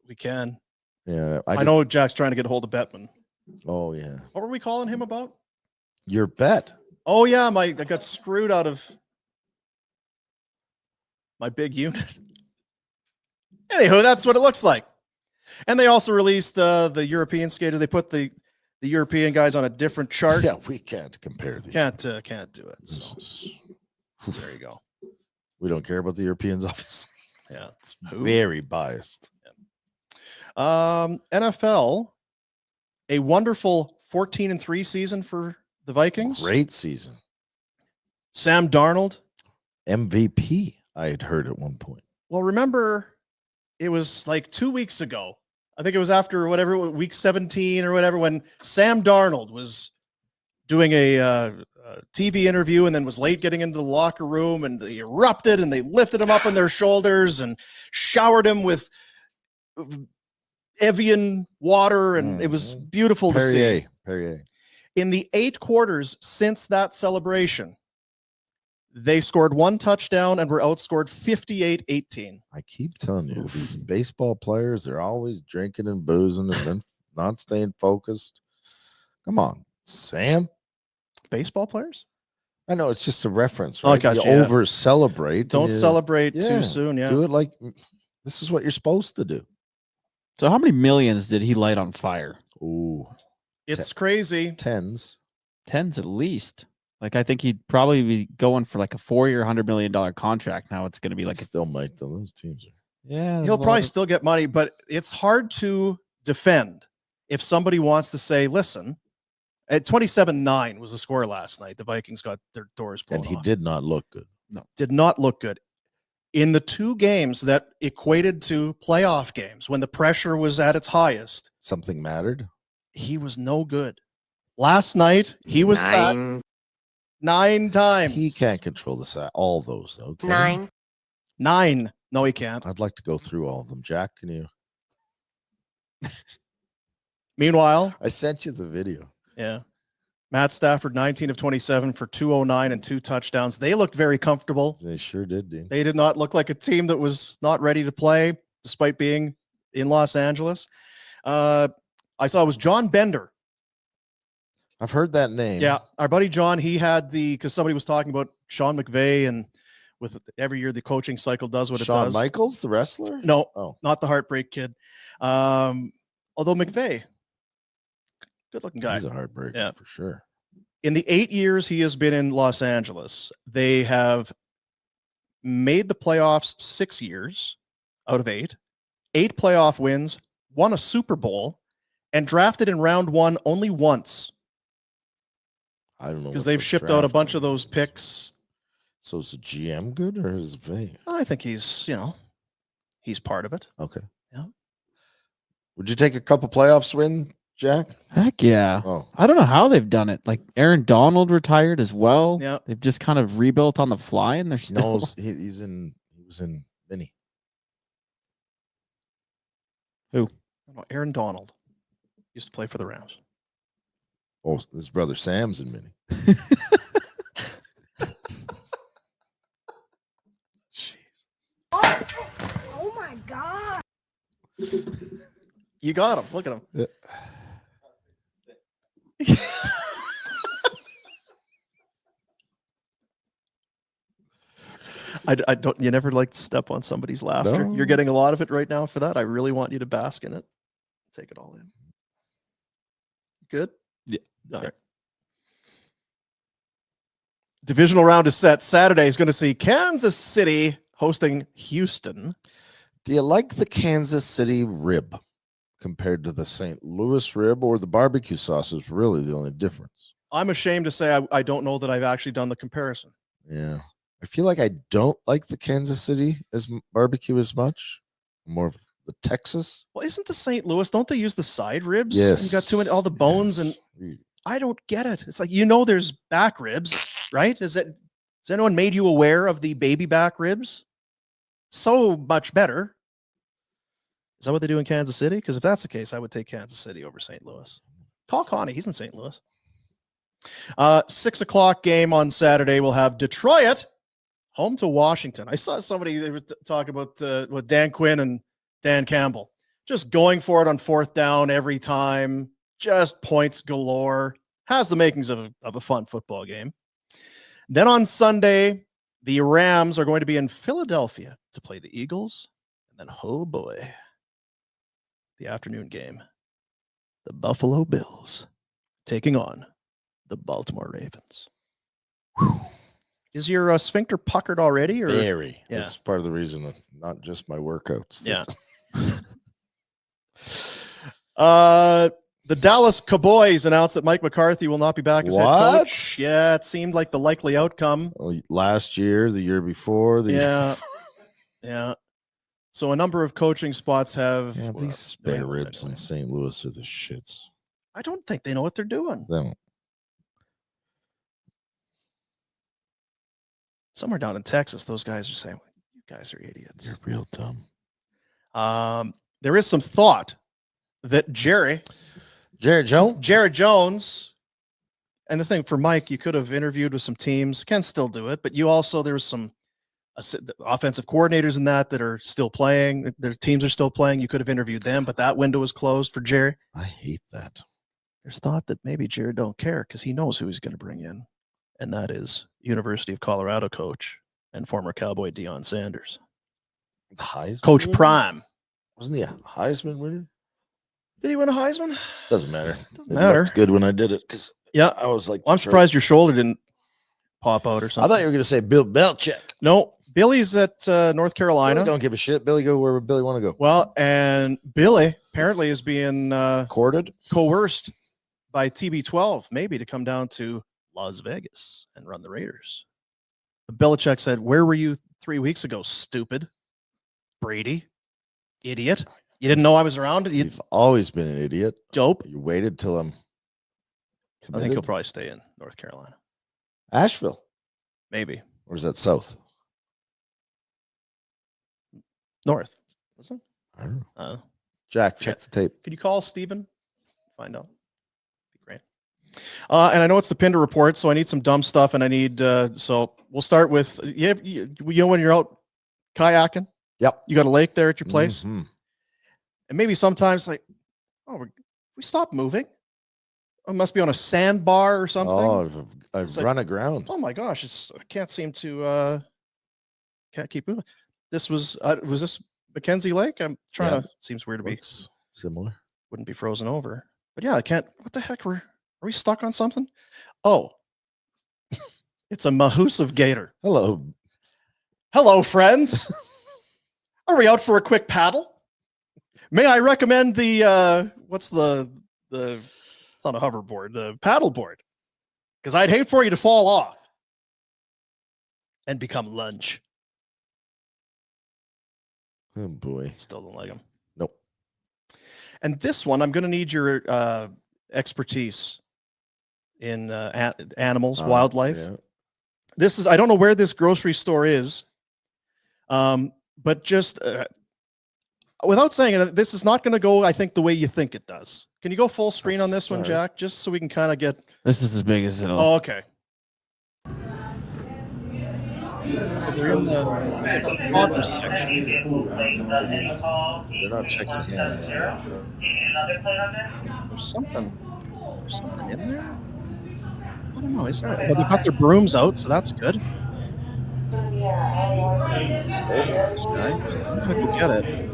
we can. Yeah, I know Jack's trying to get a hold of Bettman. Oh yeah, What were we calling him about? your bet. Oh yeah, I got screwed out of my big unit. Anywho, that's what it looks like. And they also released the European skaters. They put the European guys on a different chart. Yeah, we can't compare these. Can't do it. This So is- there you go. we don't care about the Europeans, obviously. Yeah. It's Who? very biased. NFL, a wonderful 14-3 season for the Vikings. Great season. Sam Darnold. MVP, I had heard at one point. Well, remember, it was like 2 weeks ago. I think it was after whatever, week 17 or whatever, when Sam Darnold was doing a TV interview and then was late getting into the locker room, and they erupted and they lifted him up on their shoulders and showered him with Evian water, and it was beautiful to see. Perrier. In the 8 quarters since that celebration, they scored 1 touchdown and were outscored 58-18. I keep telling you, these baseball players, they're always drinking and boozing and then not staying focused. Come on, Sam. Baseball players? I know it's just a reference, Oh, I right? got You you, yeah. over celebrate. Don't celebrate too soon. Yeah. Do it like this is what you're supposed to do. So how many millions did he light on fire? Ooh, It's crazy. tens. Tens at least. Like, I think he'd probably be going for like a 4-year, $100 million contract. Now it's going to be like, Still might though. Those teams are. yeah, He'll probably still get money, but it's hard to defend if somebody wants to say, listen, at 27-9 was the score last night. The Vikings got their doors blown And he off. did not look good. Did not look good. In the 2 games that equated to playoff games, when the pressure was at its highest, Something mattered. he was no good. Last night, he was sacked 9 times. He can't control the side. All those though. can he? 9. 9. No, he can't. I'd like to go through all of them. Jack, can you? Meanwhile, I sent you the video. yeah, Matt Stafford, 19 of 27 for 209 and 2 touchdowns. They looked very comfortable. They sure did, Dean. They did not look like a team that was not ready to play, despite being in Los Angeles. I saw it was John Bender. I've heard that name. Yeah, our buddy John, he had because somebody was talking about Sean McVay, and with every year the coaching cycle does what Shawn it does. Michaels, the wrestler? No, Oh, not the Heartbreak Kid. Although McVay, good looking guy. he's a heartbreaker Yeah. for sure. In the 8 years he has been in Los Angeles, they have made the playoffs 6 years out of 8, 8 playoff wins, won a Super Bowl, and drafted in round 1 only once, I don't know. because what they've the shipped out a draft bunch of order those is. picks. So is the GM good or is Vay? I think he's part of it. Okay. Yeah. Would you take a couple playoffs win, Jack? Heck yeah. Oh, I don't know how they've done it. Like, Aaron Donald retired as well. Yeah. They've just kind of rebuilt on the fly, and they're he still. knows he was in Mini. No, Aaron Donald used to play for the Rams. Oh, his brother Sam's in Mini. Jeez. Oh my God. You got him. Look at him. Yeah. I don't. You never like to step on somebody's laughter. No. You're getting a lot of it right now. For that, I really want you to bask in it. Take it all in. Good. Yeah. All right. Divisional round is set. Saturday is going to see Kansas City hosting Houston. Do you like the Kansas City rib compared to the St. Louis rib, or the barbecue sauce is really the only difference? I'm ashamed to say I don't know that I've actually done the comparison. Yeah. I feel like I don't like the Kansas City barbecue as much. More of the Texas. Well, isn't the St. Louis? Don't they use the side ribs? Yes. You got too many, all the bones, and Yes. I don't get it. It's like, there's back ribs, right? Has anyone made you aware of the baby back ribs? So much better. Is that what they do in Kansas City? Because if that's the case, I would take Kansas City over St. Louis. Call Connie. He's in St. Louis. 6 o'clock game on Saturday. We'll have Detroit home to Washington. I saw somebody, they were talking about with Dan Quinn and Dan Campbell, just going for it on 4th down every time, just points galore. Has the makings of a fun football game. Then on Sunday, the Rams are going to be in Philadelphia to play the Eagles. And then, oh boy, the afternoon game, the Buffalo Bills taking on the Baltimore Ravens. Is your sphincter puckered already? Or Very. Yeah. That's part of the reason, not just my workouts. Yeah. The Dallas Cowboys announced that Mike McCarthy will not be back as head What? coach. Yeah, it seemed like the likely outcome. Well, last year, the year before, the Yeah. Yeah. So a number of coaching spots have. yeah, well, these spare anyway, ribs in St. Louis are the shits. I don't think they know what they're doing. Them. Somewhere down in Texas, those guys are saying, "You guys are idiots." You're real dumb. There is some thought that Jared Jones, and the thing for Mike, you could have interviewed with some teams, can still do it, but you also, there's some offensive coordinators in that are still playing. Their teams are still playing. You could have interviewed them, but that window is closed for Jerry. I hate that. There's thought that maybe Jared don't care because he knows who he's going to bring in, and that is University of Colorado coach and former Cowboy Deion Sanders. Heisman Coach winner? Prime. Wasn't he a Heisman winner? Did he win a Heisman? Doesn't matter. Doesn't matter. It's good when I did it because Yeah. I was like, Well, I'm surprised your shoulder didn't pop out or I something. thought you were going to say Bill Belichick. No, Billy's at North Carolina. Billy don't give a shit. Billy go where Billy want to go. Well, and Billy apparently is being Courted. coerced by TB12, maybe to come down to Las Vegas and run the Raiders. Belichick said, "Where were you 3 weeks ago, stupid? Brady, idiot. You didn't know I was around? You You've always been an idiot. dope." You waited till I'm I think committed. he'll probably stay in North Carolina. Asheville. Maybe. Or is that south? North. Was it? I don't know. Uh, Jack, check the tape. Could you call Stephen? Find out. Be great. And I know it's the Pinder Report, so I need some dumb stuff, and I need. So we'll start with you know when you're out kayaking. Yep. You got a lake there at your place, Mhm. and maybe sometimes like, oh, we stopped moving. It must be on a sandbar or something. Oh, I've It's like- run aground. Oh my gosh, I can't seem to can't keep moving. This was this Mackenzie Lake? I'm trying Yeah. to. Seems weird to be. Looks similar. Wouldn't be frozen over. But yeah, I can't. What the heck? Are we stuck on something? Oh, it's a Mahusive gator. Hello. Hello, friends. Are we out for a quick paddle? May I recommend the what's the it's not a hoverboard, the paddle board, because I'd hate for you to fall off and become lunch. Oh boy. Still don't like them. Nope. And this one, I'm going to need your expertise in animals, wildlife. Yeah. This is, I don't know where this grocery store is, but just without saying it, this is not going to go, I think, the way you think it does. Can you go full screen on this one, Sorry. Jack, just so we can kind of get. This is as big as it'll. Oh, okay. So they're in the produce section. They're not checking hands. There's something in there. I don't know. Is there? Well, they've got their brooms out, so that's good. This guy. I'm gonna go get it.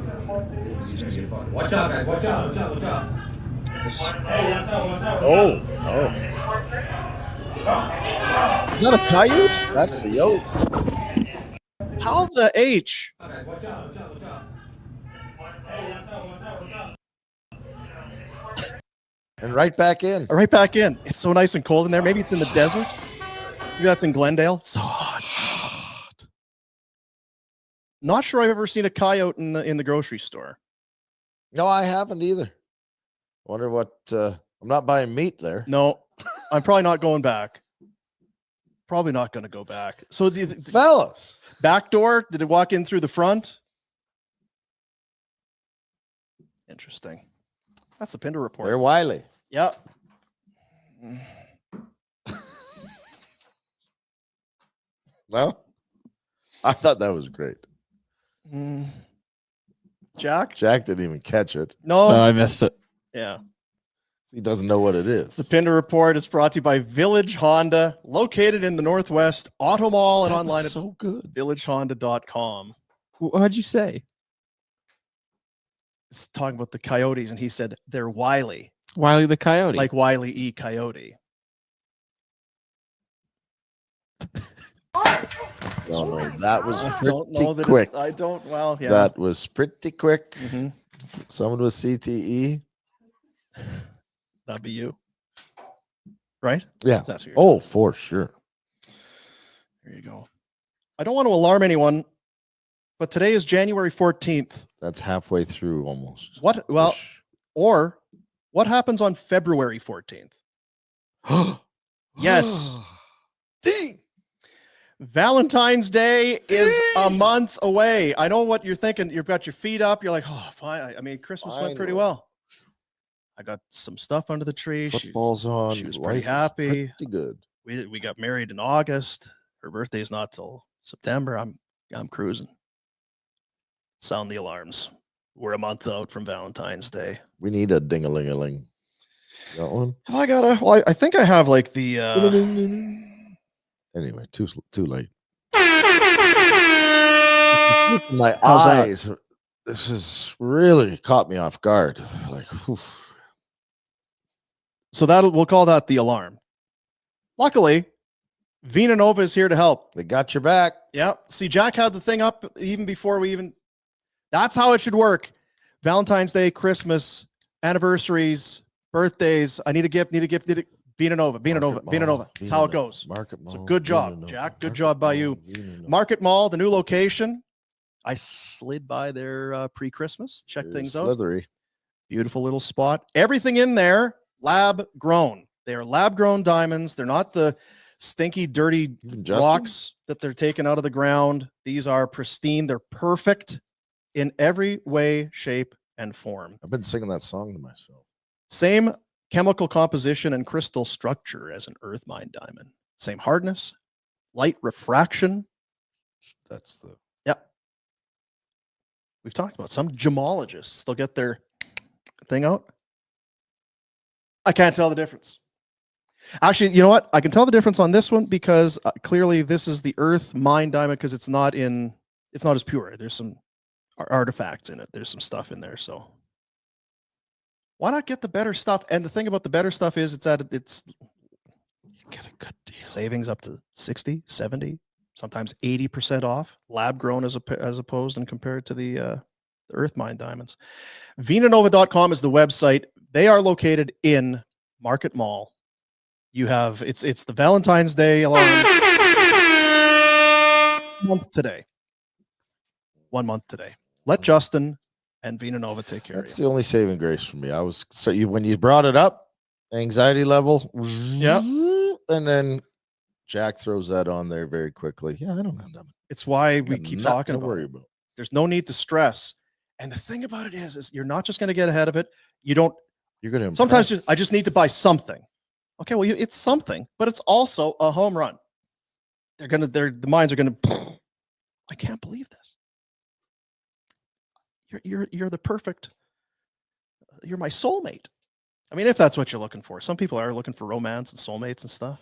Watch out, guys. Watch out. This. Oh. Is that a coyote? That's a yoke. How the H? Watch out. And right back in. Right back in. It's so nice and cold in there. Maybe it's in the desert. Maybe that's in Glendale. It's so hot. Not sure I've ever seen a coyote in the grocery store. No, I haven't either. Wonder what I'm not buying meat there. No, I'm probably not going back. Probably not going to go back. So the Fellas. back door, did it walk in through the front? Interesting. That's the Pinder Report. They're wily. Yep. No? I thought that was great. Mm. Jack? Jack didn't even catch it. No. I missed it. Yeah. He doesn't know what it It's the is. Pinder Report. It's brought to you by Village Honda, located in the Northwest Auto Mall and That online was at so good. villagehonda.com. What'd you say? It's talking about the coyotes, and he said they're wily, Wiley the Coyote. like Wile E. Coyote. Oh, no, that was I don't know pretty that quick. I don't. Well, yeah. That was pretty quick. Mhm. Someone with CTE. That'd be you, right? Yeah. That's who you're Oh, for sure. There you go. I don't want to alarm anyone, but today is January 14th. That's halfway through almost. What? Well, Ish. or what happens on February 14th? Yes. Ding. Valentine's Day is a month away. I know what you're thinking. You've got your feet up. You're like, oh, fine. I mean, Christmas went pretty Finally. well. I got some stuff under the tree. Football's on. she was Life pretty is happy. Pretty good. We got married in August. Her birthday's not till September. I'm cruising. Sound the alarms. We're a month out from Valentine's Day. We need a ding-a-ling-a-ling. Got one? Have I got a? Well, I think I have like the. Anyway, too late. It's in my How's that? eyes. This has really caught me off guard. Like, whew. So we'll call that the alarm. Luckily, Vina Nova is here to help. They got your back. Yeah. See, Jack had the thing up even before we even. That's how it should work. Valentine's Day, Christmas, anniversaries, birthdays. I need a gift. Vina Nova. That's how it goes. Market So Mall. good job, Vina Nova, Jack. Good Market job by Mall, you. Vina Nova. Market Mall, the new location. I slid by their pre-Christmas, check things out. Slithery. Beautiful little spot. Everything in there, lab grown. They are lab grown diamonds. They're not the stinky, dirty Even Justin? rocks that they're taking out of the ground. These are pristine. They're perfect in every way, shape, and form. I've been singing that song to myself. Same chemical composition and crystal structure as an earth mine diamond. Same hardness, light refraction. That's the Yep. We've talked about some gemologists. They'll get their thing out. I can't tell the difference. Actually, you know what? I can tell the difference on this one because clearly this is the earth mine diamond because it's not as pure. There's some artifacts in it. There's some stuff in there. So why not get the better stuff? And the thing about the better stuff is it's you get a good deal. savings up to 60, 70, sometimes 80% off, lab grown as opposed and compared to the earth mine diamonds. Vinanova.com is the website. They are located in Market Mall. You have it's the Valentine's Day alarm. 1 month today. 1 month today. Let Justin and Vinanova take care That's of you. the only saving grace for me. When you brought it up, anxiety level. Yep. And then Jack throws that on there very quickly. Yeah, I don't know. It's why we Got keep nothing talking to about worry it. about. There's no need to stress. And the thing about it is you're not just going to get ahead of it. You don't. You're going to Sometimes I just need to buy something. Okay, well, it's something, but it's also a home run. The minds are gonna. I can't believe this. You're the perfect. You're my soulmate. I mean, if that's what you're looking for. Some people are looking for romance and soulmates and stuff.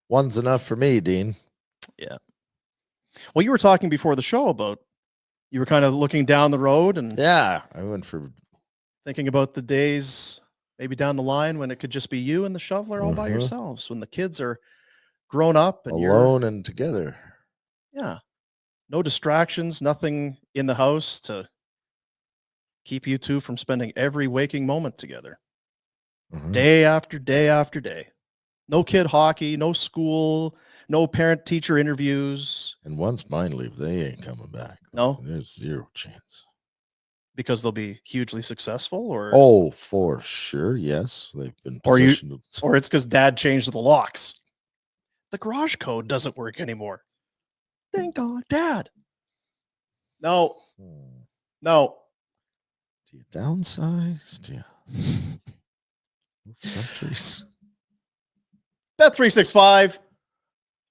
One's enough for me, Dean. Yeah. Well, you were talking before the show about you were kind of looking down the road and Yeah, I went for thinking about the days maybe down the line when it could just be you and the shoveler all by Uh-huh. yourselves, when the kids are grown up and alone and together. yeah, no distractions, nothing in the house to keep you two from spending every waking moment together, Mhm. day after day after day. No kid hockey, no school, no parent-teacher interviews. And once mine leave, they ain't coming back. No? There's zero chance. Because they'll be hugely successful, or Oh, for sure. Yes. They've been Or you- positioned. or it's because dad changed the locks. The garage code doesn't work anymore. Thank God, Dad. No, no. Do you downsize? Do you move countries? Bet365.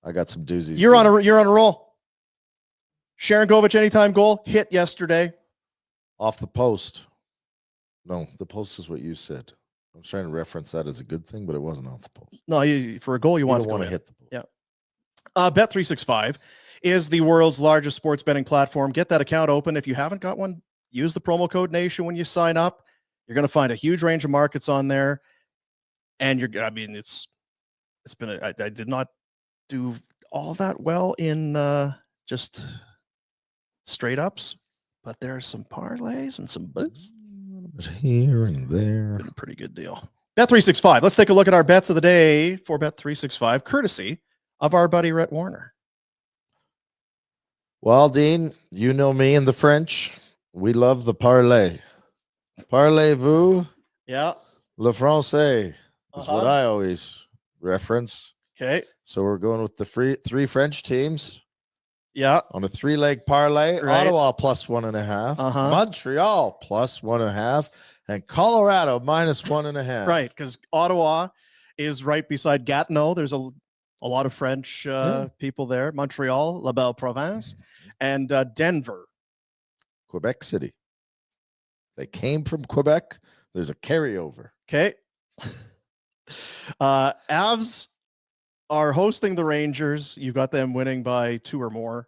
I got some doozies. You're on a roll. Sharon Govich anytime goal hit yesterday. Off the post. No, the post is what you said. I was trying to reference that as a good thing, but it wasn't off the post. No, for a goal you want don't to want go to in. hit the post. Yeah. Bet365 is the world's largest sports betting platform. Get that account open. If you haven't got one, use the promo code NATION when you sign up. You're going to find a huge range of markets on there. And it's it's been I did not do all that well in just straight ups, but there are some parlays and some boosts. A little bit here and there. Been a pretty good deal. Bet365. Let's take a look at our bets of the day for Bet365, courtesy of our buddy Rhett Warner. Well, Dean, you know me and the French. We love the parlay. Parlez-vous Yeah. le français is what Uh-huh. I always reference. Okay. So we're going with the three French teams Yeah. on a 3-leg parlay. Right. Ottawa plus 1.5. Uh-huh. Montreal plus 1.5. And Colorado minus 1.5. Right. Because Ottawa is right beside Gatineau. There's a lot of French people there. Montreal, La Belle Province, and Denver. Quebec City. They came from Quebec. There's a carryover. Okay. Avs are hosting the Rangers. You've got them winning by 2 or more.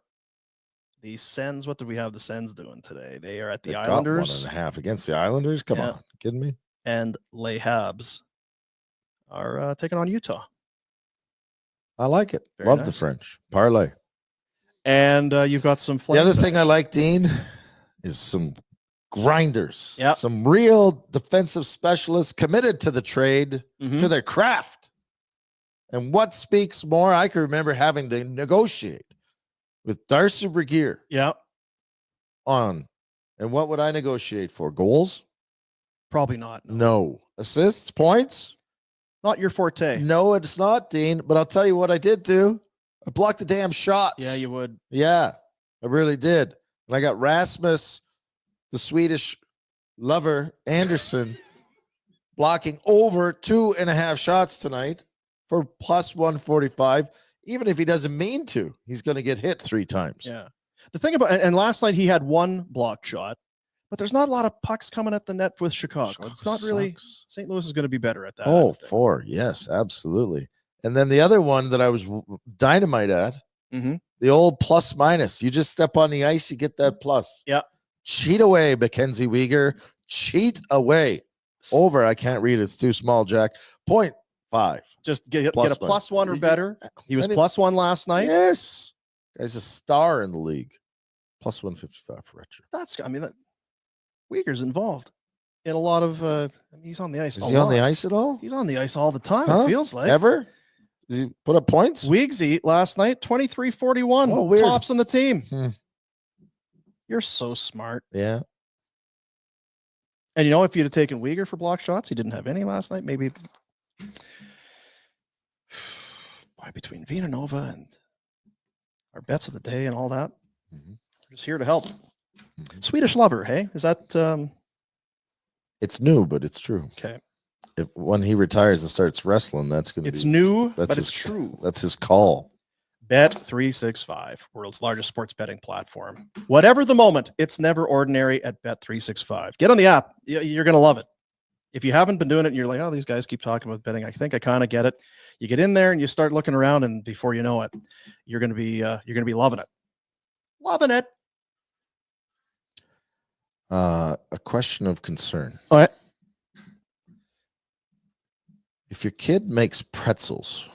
The Sens, what do we have the Sens doing today? They are at the They've got Islanders. 1.5 against the Islanders. Come Yeah. on. Kidding me? And Les Habs are taking on Utah. I like it. Very Love the nice. French. Parlay. And you've got some The other Flames thing I like, Dean, is some grinders. Yep. Some real defensive specialists committed to the trade, Mhm. to their craft. And what speaks more, I can remember having to negotiate with Darcy Regier Yeah. on. And what would I negotiate for? Goals? Probably not. No. Assists? Points? Not your forte. No, it's not, Dean. But I'll tell you what I did do. I blocked the damn shots. Yeah, you would. Yeah, I really did. And I got Rasmus, the Swedish lover, Anderson, blocking over 2.5 shots tonight for plus 145. Even if he doesn't mean to, he's going to get hit 3 times. Yeah. The thing about, and last night he had 1 blocked shot, but there's not a lot of pucks coming at the net with Chicago. It's not really, Sucks. St. Louis is going to be better at that. I Oh, would think. 4. Yes, absolutely. And then the other one that I was dynamite at, Mhm. the old plus minus. You just step on the ice, you get that plus. Yeah. Cheat away, Mackenzie Weegar. Cheat away. Over. I can't read. It's too small, Jack. 0.5. Just get a Plus plus 1 or You- better. He was Any- plus 1 last night. Yes. Guy's a star in the league. Plus 155 for Retcher. Uyghur's involved in a lot of, he's on the ice. Is a he on the lot. ice at all? He's on the ice all the time, Huh? it feels like. Ever? Does he put up points? Wiggsy last night, 23-41. Oh, weird. Tops on the team. Hmm. You're so smart. Yeah. And you know, if you'd have taken Uyghur for block shots, he didn't have any last night. Maybe boy, between Vina Nova and our bets of the day and all that, Mhm. we're just here to help. Mhm. Swedish lover, hey? Is that It's new, but it's true. okay? When he retires and starts wrestling, that's going to It's be new, that's but his, it's true. That's his call. Bet365, world's largest sports betting platform. Whatever the moment, it's never ordinary at Bet365. Get on the app. You're going to love it. If you haven't been doing it and you're like, oh, these guys keep talking about betting, I think I kind of get it. You get in there and you start looking around, and before you know it, you're going to be loving it. Loving it. A question of concern. All right. If your kid makes pretzels,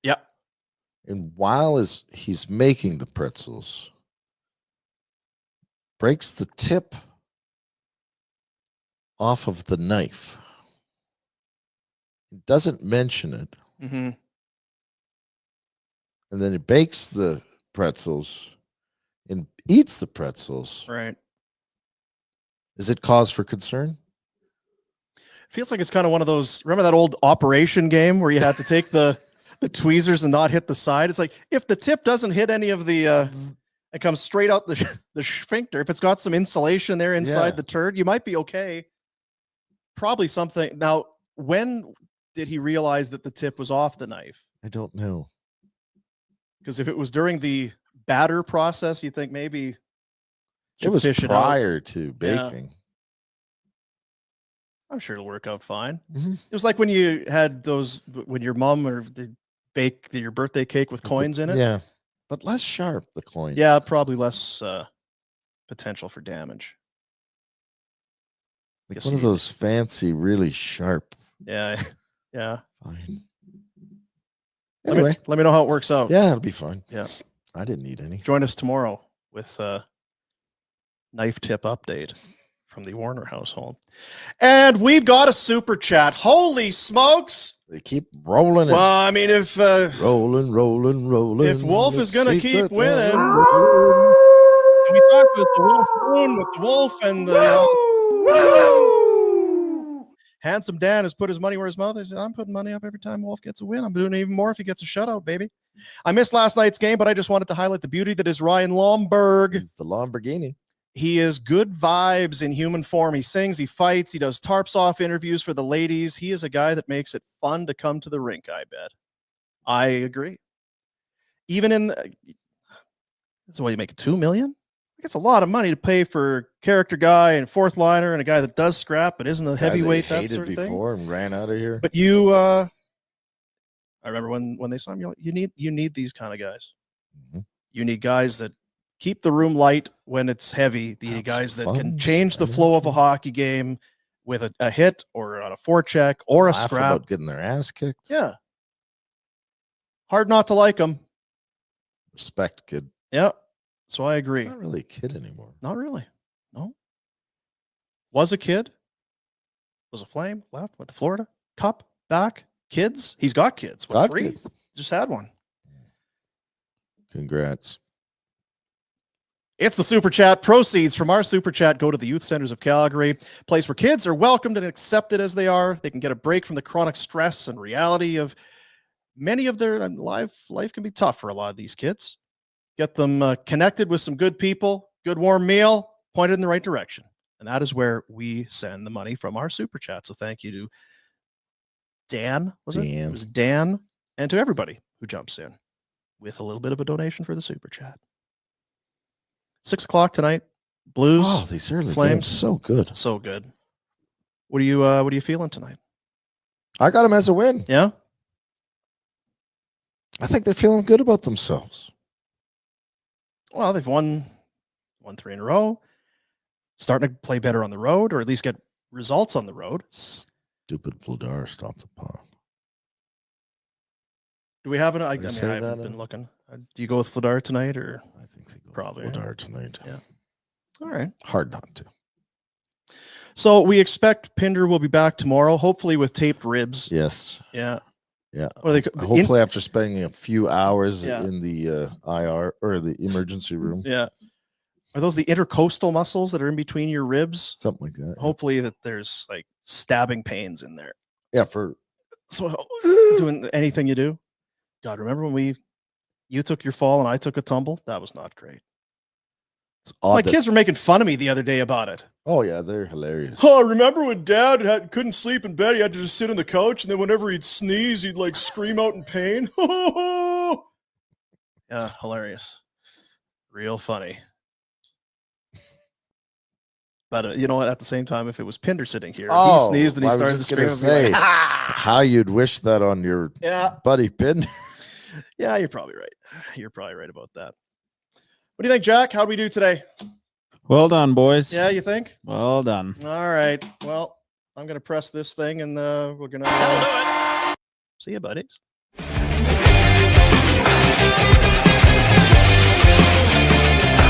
Yep. and while he's making the pretzels, breaks the tip off of the knife, doesn't mention it, Mm-hmm. and then he bakes the pretzels and eats the pretzels, Right. is it cause for concern? Feels like it's kind of one of those. Remember that old Operation game where you had to take the tweezers and not hit the side? It's like if the tip doesn't hit any of the, it comes straight out the sphincter. If it's got some insulation there inside Yeah. the turd, you might be okay. Probably something. Now, when did he realize that the tip was off the knife? I don't know. Because if it was during the batter process, you think maybe It should was fish it out. prior to baking. I'm sure it'll work out fine. Mhm. It was like when you had those when your mom or the bake your birthday cake with coins in it. Yeah, but less sharp, the coin. Yeah, probably less potential for damage. Like guess one you of need- those fancy, really sharp. Yeah, yeah. Fine. Anyway, let me know how it works out. yeah, it'll be fine. Yeah. I didn't need any. Join us tomorrow with a knife tip update from the Warner household. And we've got a super chat. Holy smokes. They keep rolling. Well, I mean, if Rolling. if Wolf is Let's gonna keep it winning, rolling. we talked with the Wolf Moon, with the Wolf, and the Handsome Dan has put his money where his mouth is. I'm putting money up every time Wolf gets a win. I'm doing even more if he gets a shutout, baby. I missed last night's game, but I just wanted to highlight the beauty that is Ryan Lomberg. It's the Lamborghini. He is good vibes in human form. He sings, he fights, he does tarps off interviews for the ladies. He is a guy that makes it fun to come to the rink, I bet. I agree. Even in the, so what, you make it $2 million? It's a lot of money to pay for character guy and fourth liner and a guy that does scrap but isn't a heavyweight, that sort of thing. Before and ran out of here. But you, I remember when they saw him, you're like, you need these kind of guys. Mm-hmm. You need guys that keep the room light when it's heavy. The guys that can change the flow of a hockey game with a hit or on a forecheck or a Laugh scrap. about getting their ass kicked. Yeah. Hard not to like them. Respect, kid. Yeah. So I agree. He's not really a kid anymore. Not really. No. Was a kid. Was a Flame. Left. Went to Florida. Cup. Back. Kids. He's got kids. What, Got 3? kids. Just had one. Congrats. It's the Super Chat. Proceeds from our Super Chat go to the Youth Centers of Calgary, place where kids are welcomed and accepted as they are. They can get a break from the chronic stress and reality of many of their life can be tough for a lot of these kids. Get them connected with some good people, good warm meal, pointed in the right direction. And that is where we send the money from our Super Chat. So thank you to Dan, was it? It was Dan, and to everybody who jumps in with a little bit of a donation for the Super Chat. 6 o'clock tonight. Blues. Oh, these early Flames. games, so good. So good. What are you feeling tonight? I got them as a win. Yeah. I think they're feeling good about themselves. Well, they've won 3 in a row. Starting to play better on the road, or at least get results on the road. Stupid Vladar stopped the puck. Do we have an? I Did I mean, say I haven't that? been looking. Do you go with Vladar tonight, or I think they go Probably, Vladar tonight. Yeah. All right. Hard not to. So we expect Pinder will be back tomorrow, hopefully with taped ribs. Yes. Yeah. Yeah. What are they? Hopefully, after spending a few hours Yeah. in the IR or the emergency room, Yeah. Are those the intercostal muscles that are in between your ribs? something like that. Hopefully that there's like stabbing pains in there. Yeah, for So doing anything you do. God, remember when you took your fall and I took a tumble? That was not great. it's odd. My that- kids were making fun of me the other day about it. oh yeah, they're hilarious. Oh, remember when Dad couldn't sleep in bed? He had to just sit on the couch, and then whenever he'd sneeze, he'd like scream out in pain. Yeah, hilarious, real funny. But you know what? At the same time, if it was Pinder sitting here, he sneezed and he I was started to just scream. gonna I'd be say, like, how you'd wish that on your yeah, buddy Pinder. yeah, you're probably right. You're probably right about that. What do you think, Jack? How'd we do today? Well done, boys. Yeah, you think? Well done. All right. Well, I'm gonna press this thing, and we're gonna see you, buddies.